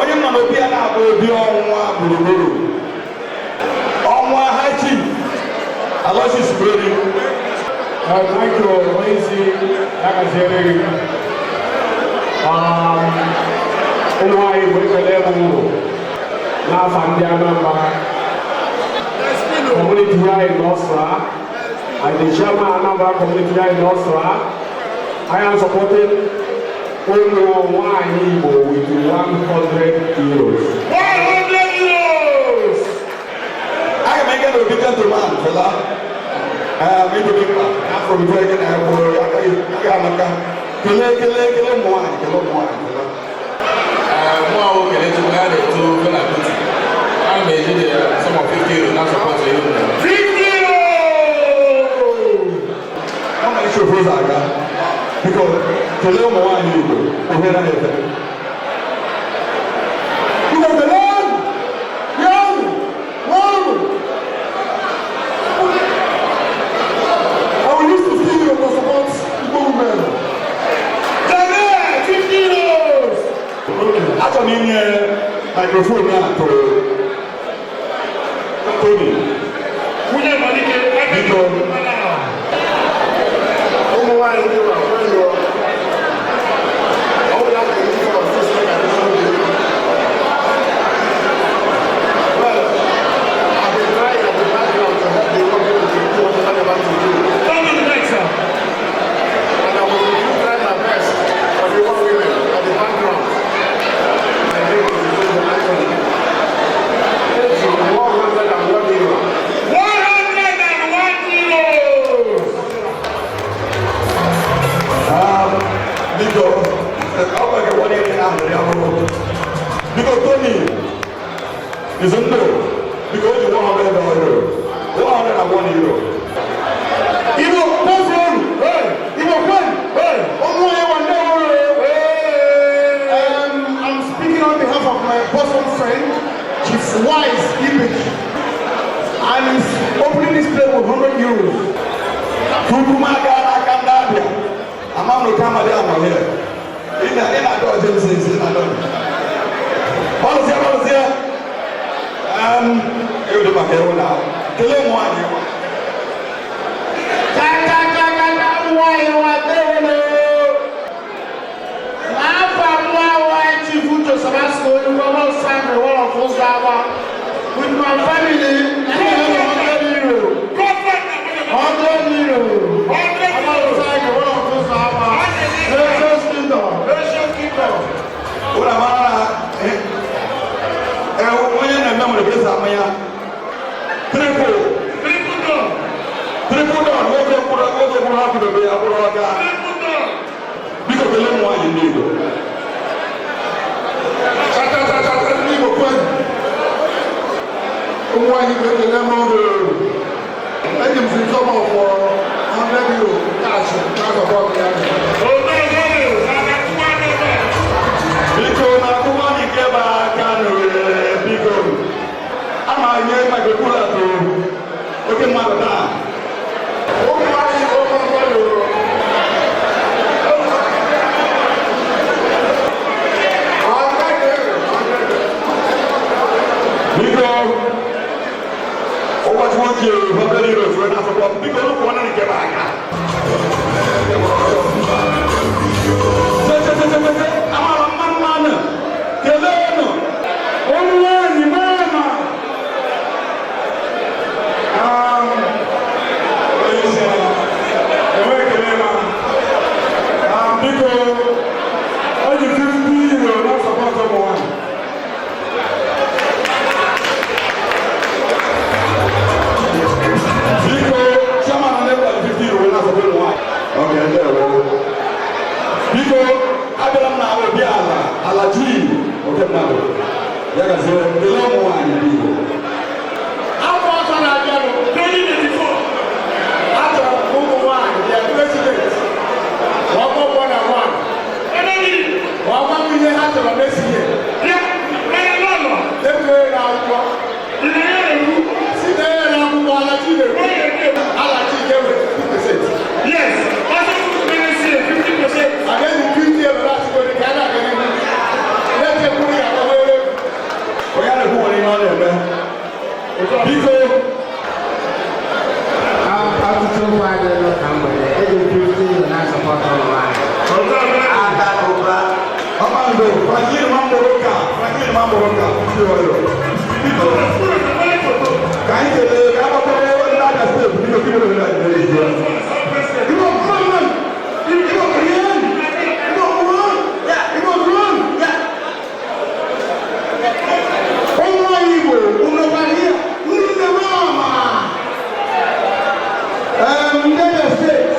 Onye mma n'obi a na-abụ obi ọnwa gburugburu ọnwa hachi Aloysius Kweri. Thank you, Macy. Ụmụnwaanyị bụ ekele m n'afọ ndị Anambra community here in Osra. As the chairman of Anambra community here in Osra, I am supporting ụmụnwaanyị Igbo with 100 euros. 100 euros! I am making a big gentleman, fella. Afro Dragon Airport, Yamaka. Kele mwani. More will get to add it to Villa Kuti. I'm making some of 50 euros, not supposed to you. 50 euros! I'm not sure who's Aga. Because Kele mwani, we're here. You know the land, young, one. I will use to see you to support the movement. 50 euros! Achọ m inye microphone ya to Tony. Nwunye Malike, Biko. Ụmụnwaanyị ndị ụwa kwere ọ bụla ka ndị fọrọ sisi ka ndị fọrọ dị. Well, I've been trying at the background to help the work people to do what they're about to do. come to the next, sir. And I will try my best for the one women at the background. I think it is the icon. It's 101 euro. 101 euros! Biko, ọ gbara one year ahụ ya bụrụ. Biko Tony, is ndụ. Biko o ji 100 euro. 101 euro. Igbo, post one. Igbo, one. Ụmụnwaanyị nwanne ọhụrụ. I'm speaking on behalf of my bosom friend, Chief Wise Ibich, and he's opening this plate with 100 euros. Tupu m aga n'aka ndị abịa, ama m n'oke amadị anọ here. Ị na-adọ James ị na-adọ. Gbalụsịa. Ewu dị maka ewu na kelee ụmụ anyị. Ụmụnwaanyị nwadewolo. N'afọ abụọ nwaanyị Chief Uche Sabasco, onye ọrụ Sandra Wolof Ụzọama, with my family, and 100 euro. 100 euro. Alongside the Wolof Ụzọama, Precious Kingdom. Ụra mara na onye na-eme nwere besa ama ya. Triple down, oge mkpụrụ ha kwudobe ya bụrụ ọga. Biko kelee ụmụ nwaanyị ndị Igbo. Chata ndị Igbo kwenu. Ụmụnwaanyị Igbo ekele m ọrụ. Eji m si nsọmọ for 100 euro cash n'akụkụ ọkụ ya. Biko na akwụkwọ anyị nke ebe aka n'ohere biko. Ama nye microphone atụ oke mmadụ taa. Ụmụnwaanyị Igbo kwenu. Biko ụbọchị nwoke 100 euros wee na-asọpọ biko nnukwu ọnụ nke ebe aka. Amara mmanụ kelee nụ ụmụnwaanyị mama. Biko o ji 50 euro na-asọpọtụ ụmụnwaanyị. biko ọtụtụ ụmụ adịghị ka mgbede eji 15 na-asọpọtụ ụmụ anyị. ada ụba ọmando Franklin Mamoroka biko ka anyị kelee ka agbakọrọ ndị Abia steeti biko kibere na Nigeria Igbo gọọmenti Igbo kriyen Igbo kwuon Igbo kwuon ụmụ anyị Igbo ụnọkwanye ndị mama ndị Abia steeti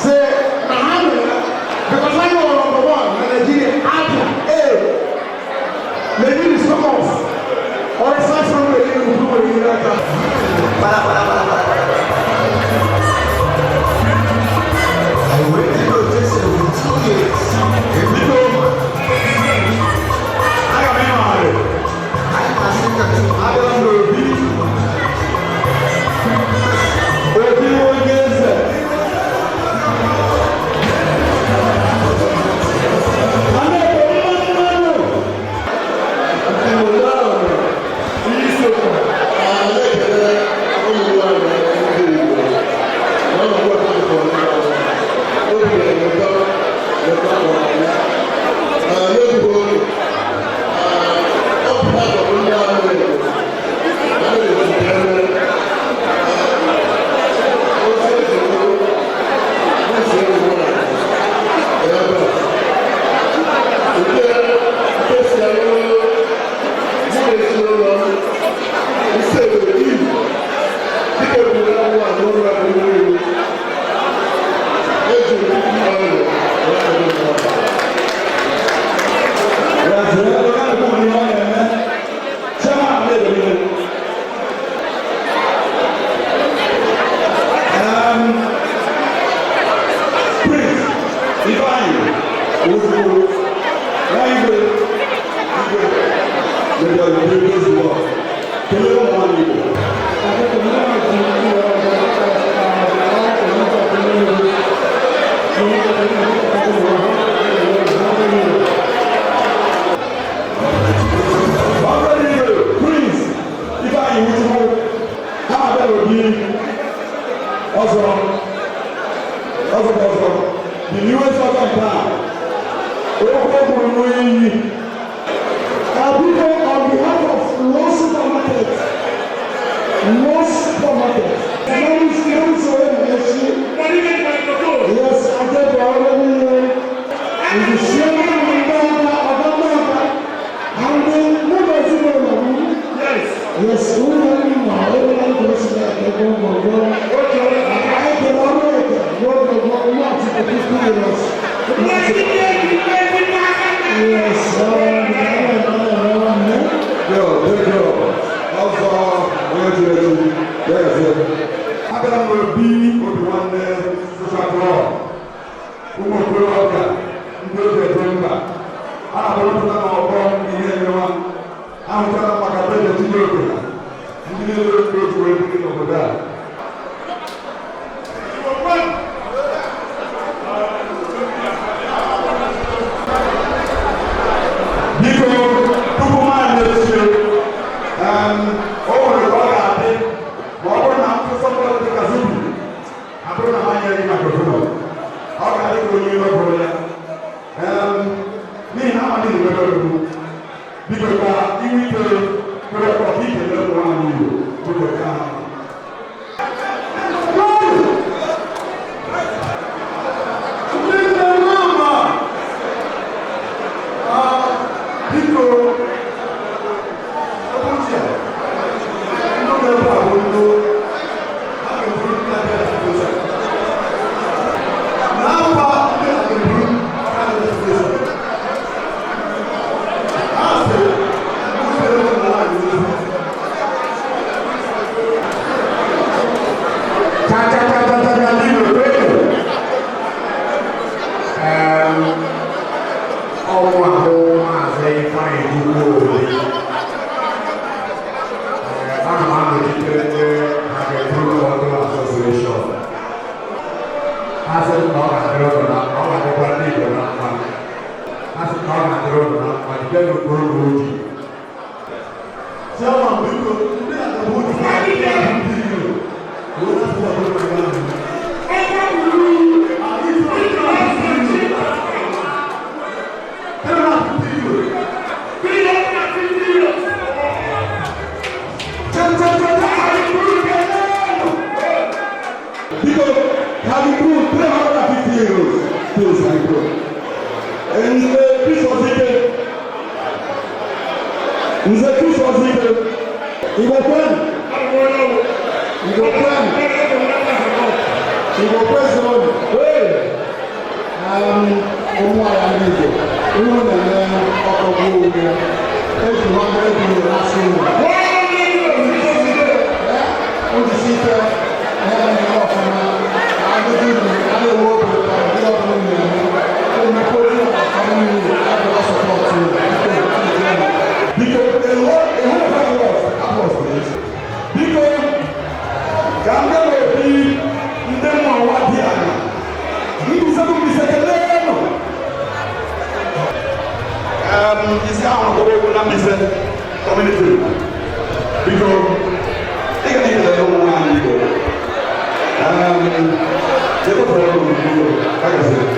se na ha mere because I know number one na Nigeria Abia maybe the sum of or 500 para. I waited for this for 2 years. I am married. I must have a baby. The newest of our town. On behalf of Low Supermarket, yes, I get already. The chairman of the yes, who are you now? Everyone goes to that. They go. I can already go to the yes, yo, how's yes, I'm gonna be with one social club. Who will go out there? Who will get drunk? I don't know about anyone. I'm going to make a better deal. You need to go to everything over there. Aliku 350 euros. Please, Aliku. And Chris Ozike. Nze Chris Ozike. He go plan. He go plan. He go press the money. Hey. Ọmọ àyà ní ìjọ. Ìwọ nà ní ọkọ̀ gbogbo rẹ̀. Ẹ̀sùn wọn bẹ̀rẹ̀ bí i lásì wọn. Ó ti sí fẹ́ ẹ̀rọ ní ọkọ̀ náà. Àdúgbò ní àlewọ́ òkúta ní ọdún ní ẹ̀mí. Omi kó ní ọkọ̀ ní ẹ̀rọ sọ̀tọ̀ tí because a whole family was this. Because Gambia will be in the Mawadiana. He is able to say, is how the community. Because they can even let them one people. They don't follow people, like I said.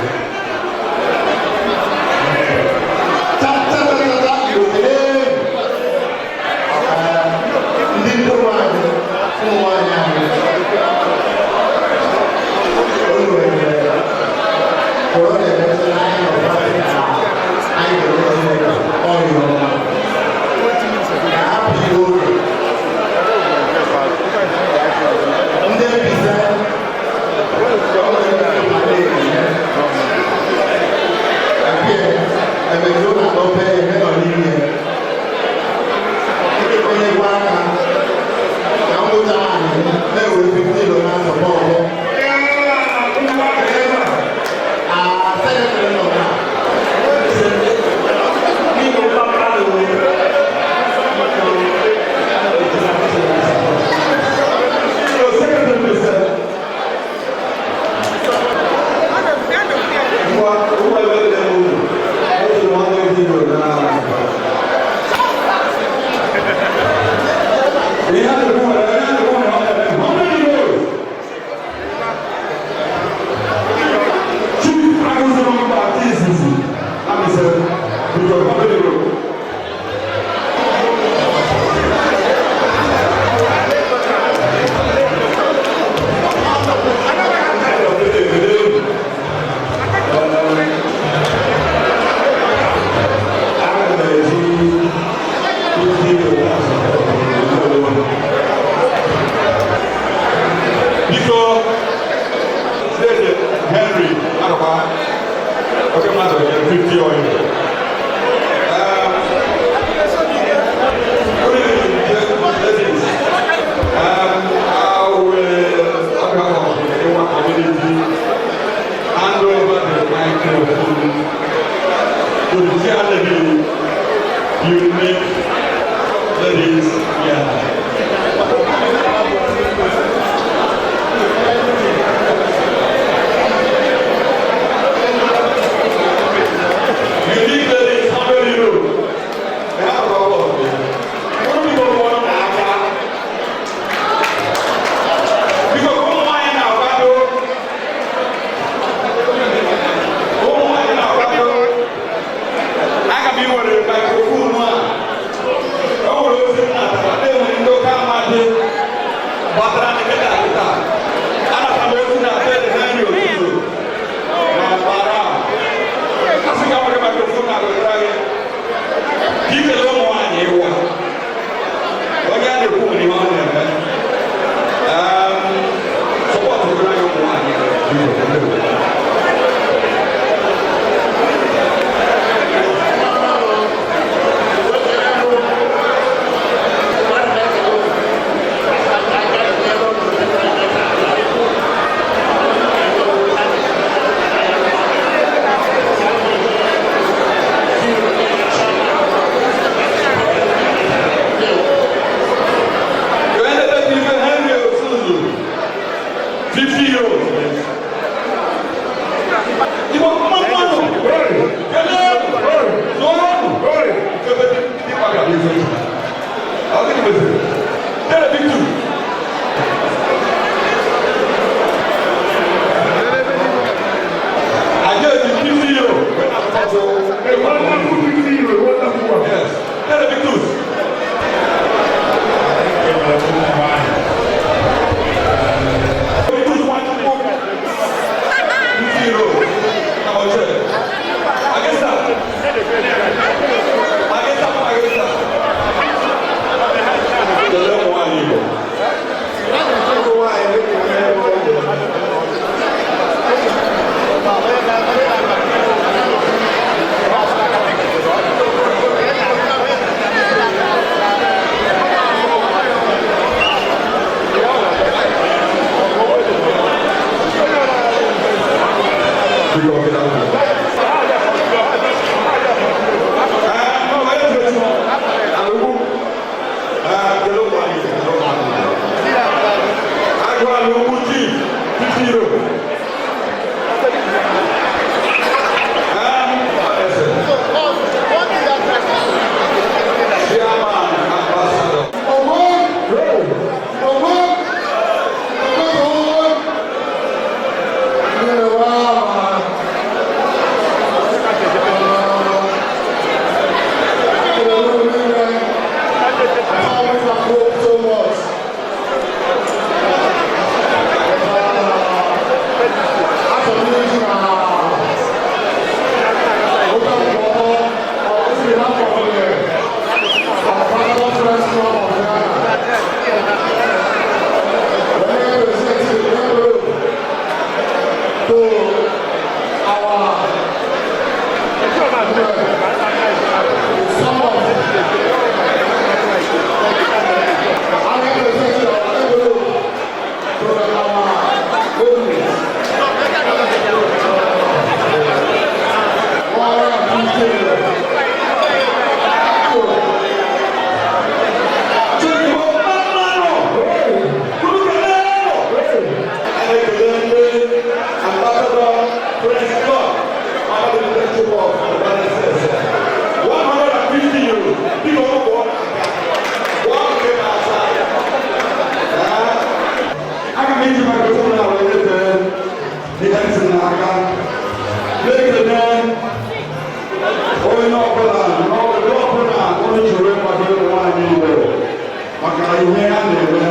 ihe ha na-eme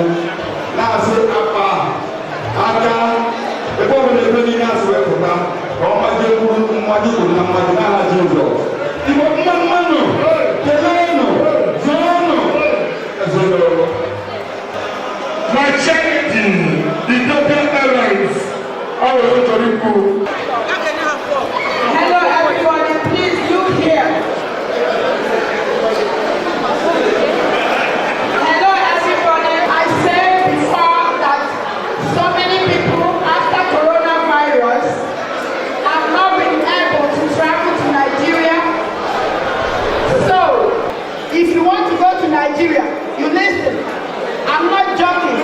na-asị akpa aka ebe ọbụla ebe niile asị wepụta ka ọ maji ekwuru mmadụ kwuru na mmadụ n'aha Jizọs. Igbo mmanụ keleenụ zụọnụ ezinụlọ. My charity, Ethiopian Airlines, our Otoriku. Hello everybody, please look here. Hello everybody, I said before that so many people after coronavirus have not been able to travel to Nigeria. So, if you want to go to Nigeria, you listen. I'm not joking,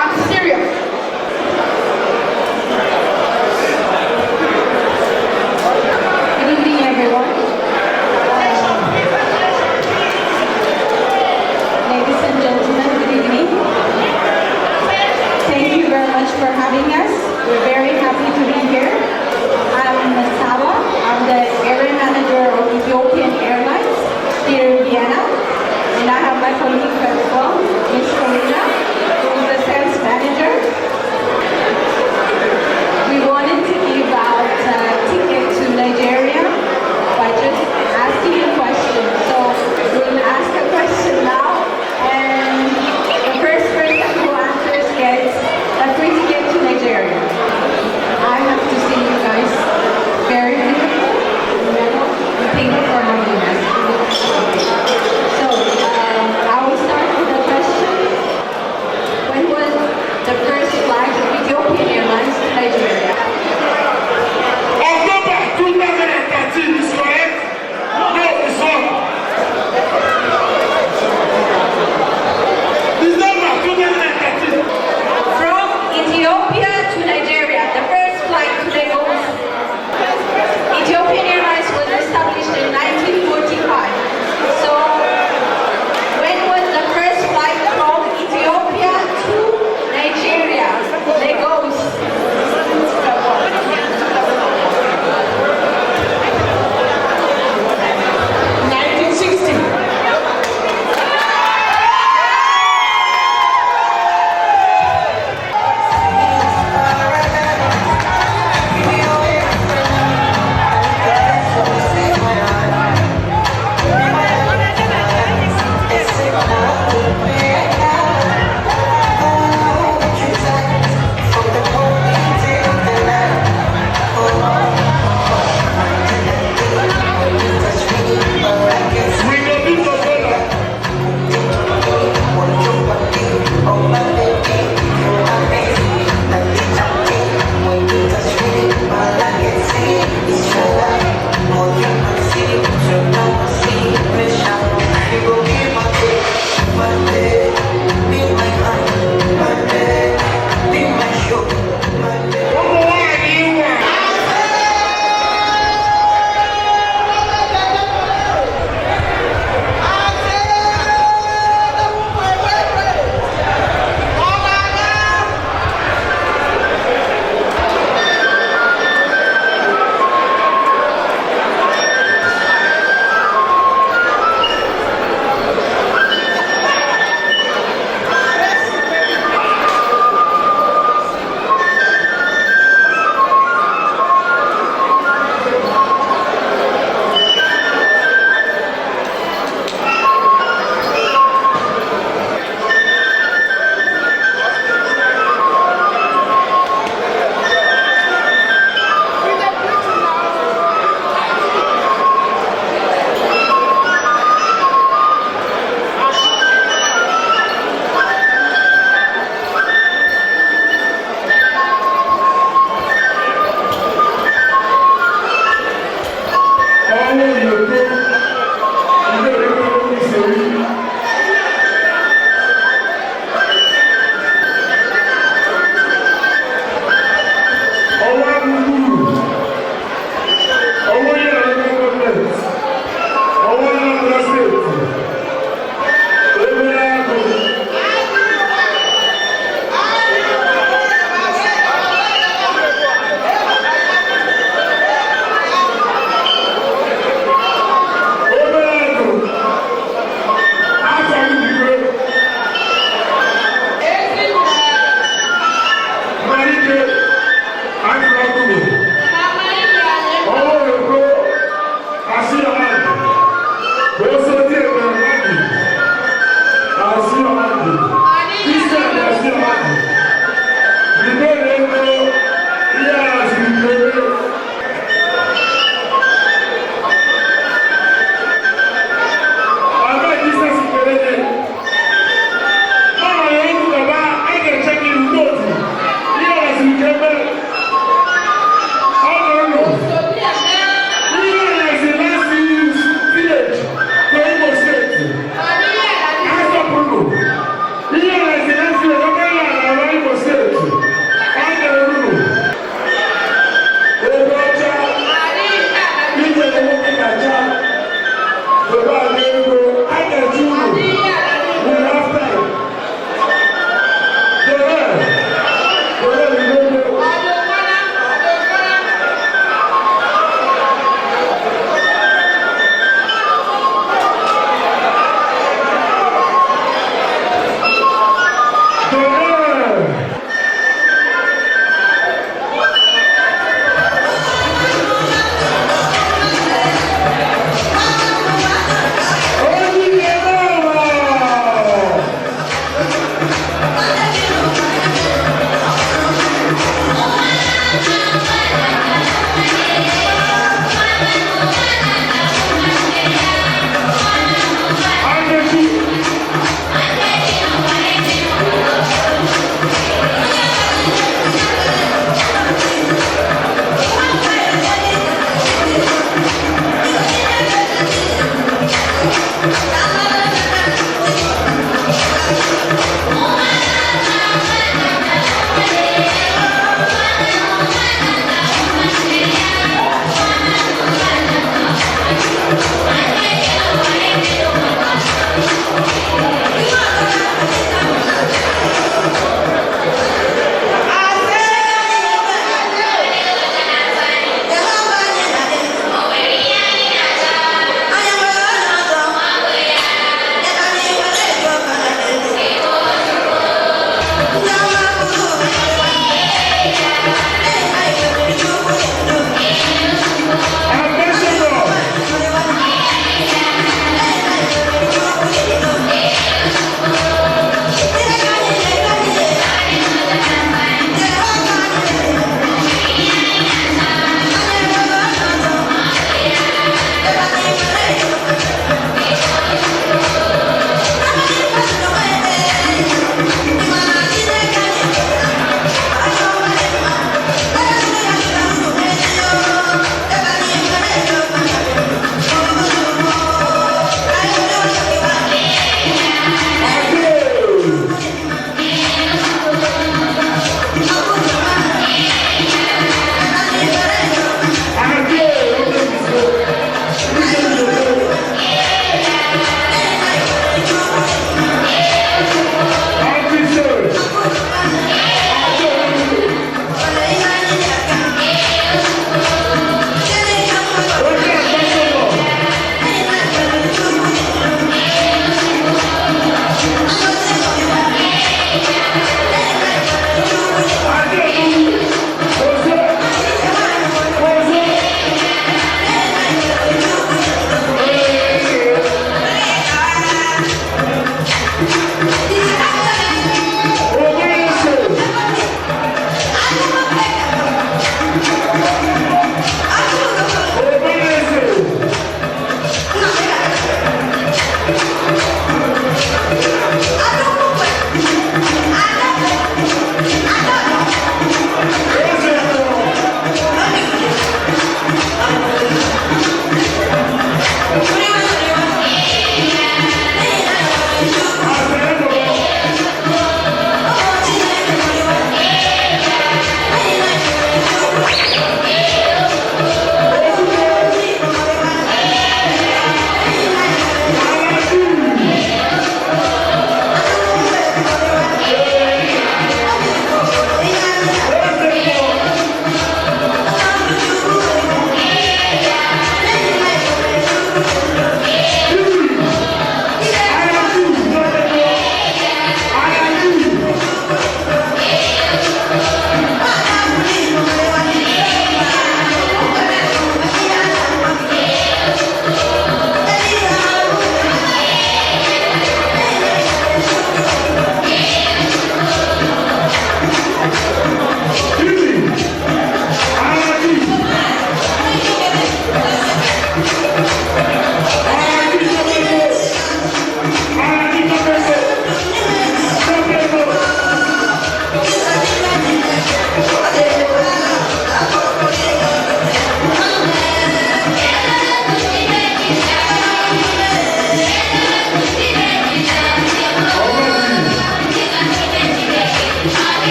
I'm serious. Good evening, everyone. Ladies and gentlemen, good evening. Thank you very much for having us. We're very happy to be here. I'm Nasaba. I'm the area manager of Ethiopian Airlines here in Vienna. And I have my colleague as well, Ms. Karina, who is the sales manager. We wanted to give out tickets to Nigeria by just asking a question. So we'll ask a question now, and the first person who answers gets a free ticket to Nigeria.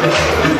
Thank you.